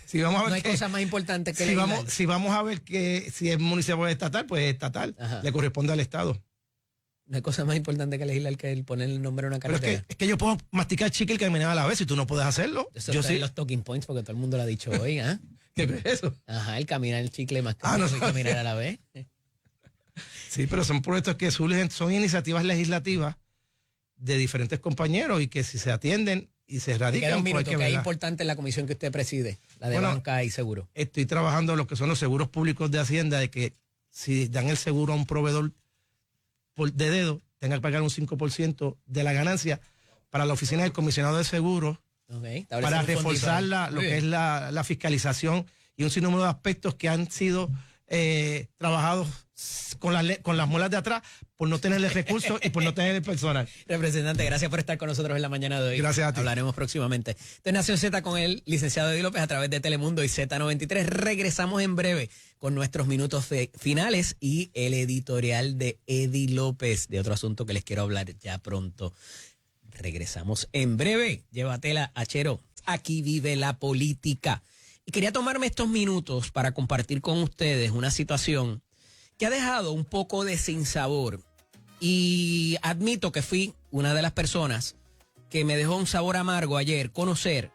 Si vamos a ver no hay cosa más importante que si vamos a ver que si es municipal o estatal, pues es estatal. Ajá. Le corresponde al Estado. No hay cosa más importante que legislar que el poner el nombre a una Pero carretera. es que yo puedo masticar chicle y caminar a la vez y tú no puedes hacerlo. Eso yo está sí. en los talking points porque todo el mundo lo ha dicho hoy, ¿ah? ¿Qué es eso? Ajá, el caminar el chicle más que no y sabía. caminar a la vez. Sí, pero son proyectos que surgen, son iniciativas legislativas de diferentes compañeros y que si se atienden y se Queda radican, un pues minuto, hay que que es verla. importante la comisión que usted preside, la de banca y seguro. Estoy trabajando en lo que son los seguros públicos de Hacienda, de que si dan el seguro a un proveedor de dedo, tenga que pagar un 5% de la ganancia para la oficina del comisionado de seguros, Okay. para reforzar lo que es la fiscalización y un sinnúmero de aspectos que han sido trabajados con las muelas de atrás por no tener el recurso y por no tener el personal. Representante, gracias por estar con nosotros en la mañana de hoy. Gracias a ti. Hablaremos próximamente. Esto es Nación Z con el licenciado Eddie López a través de Telemundo y Z93. Regresamos en breve con nuestros minutos finales y el editorial de Eddie López de otro asunto que les quiero hablar ya pronto. Regresamos en breve. Llévatela, Achero. Aquí vive la política. Y quería tomarme estos minutos para compartir con ustedes una situación que ha dejado un poco de sinsabor. Y admito que fui una de las personas que me dejó un sabor amargo ayer conocer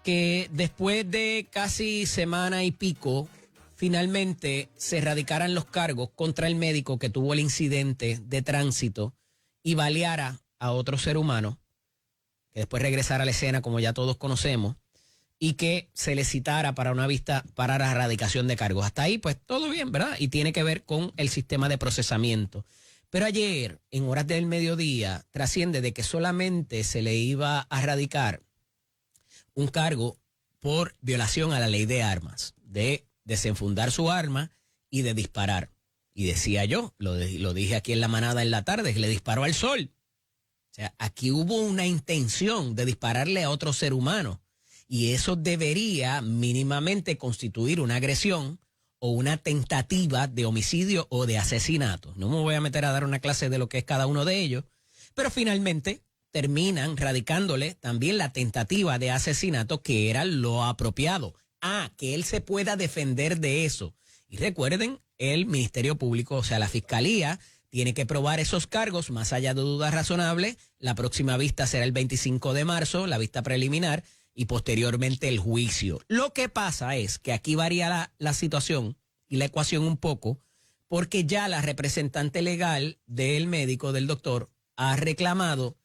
que después de casi semana y pico, finalmente se radicaran los cargos contra el médico que tuvo el incidente de tránsito y baleara a otro ser humano, que después regresara a la escena como ya todos conocemos, y que se le citara para una vista para la erradicación de cargos. Hasta ahí, pues todo bien, ¿verdad? Y tiene que ver con el sistema de procesamiento. Pero ayer, en horas del mediodía, trasciende de que solamente se le iba a erradicar un cargo por violación a la ley de armas, de desenfundar su arma y de disparar. Y decía yo, lo dije aquí en la manada en la tarde, que le disparó al sol. O sea, aquí hubo una intención de dispararle a otro ser humano. Y eso debería mínimamente constituir una agresión o una tentativa de homicidio o de asesinato. No me voy a meter a dar una clase de lo que es cada uno de ellos, pero finalmente terminan radicándole también la tentativa de asesinato, que era lo apropiado. Que él se pueda defender de eso. Y recuerden, el Ministerio Público, o sea, la Fiscalía, tiene que probar esos cargos más allá de dudas razonables. La próxima vista será el 25 de marzo, la vista preliminar, y posteriormente el juicio. Lo que pasa es que aquí varía la situación y la ecuación un poco, porque ya la representante legal del médico, del doctor, ha reclamado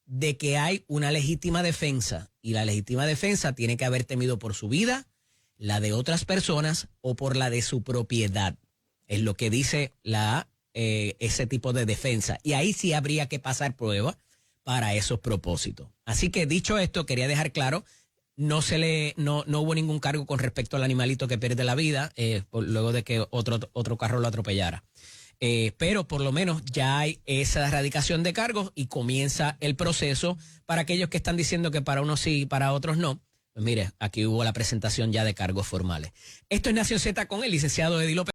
de que hay una legítima defensa, y la legítima defensa tiene que haber temido por su vida, la de otras personas o por la de su propiedad. Es lo que dice ese tipo de defensa. Y ahí sí habría que pasar prueba para esos propósitos. Así que dicho esto, quería dejar claro, no hubo ningún cargo con respecto al animalito que pierde la vida luego de que otro carro lo atropellara. Pero por lo menos ya hay esa erradicación de cargos y comienza el proceso para aquellos que están diciendo que para unos sí y para otros no. Pues mire, aquí hubo la presentación ya de cargos formales. Esto es Nación Z con el licenciado Eddie López.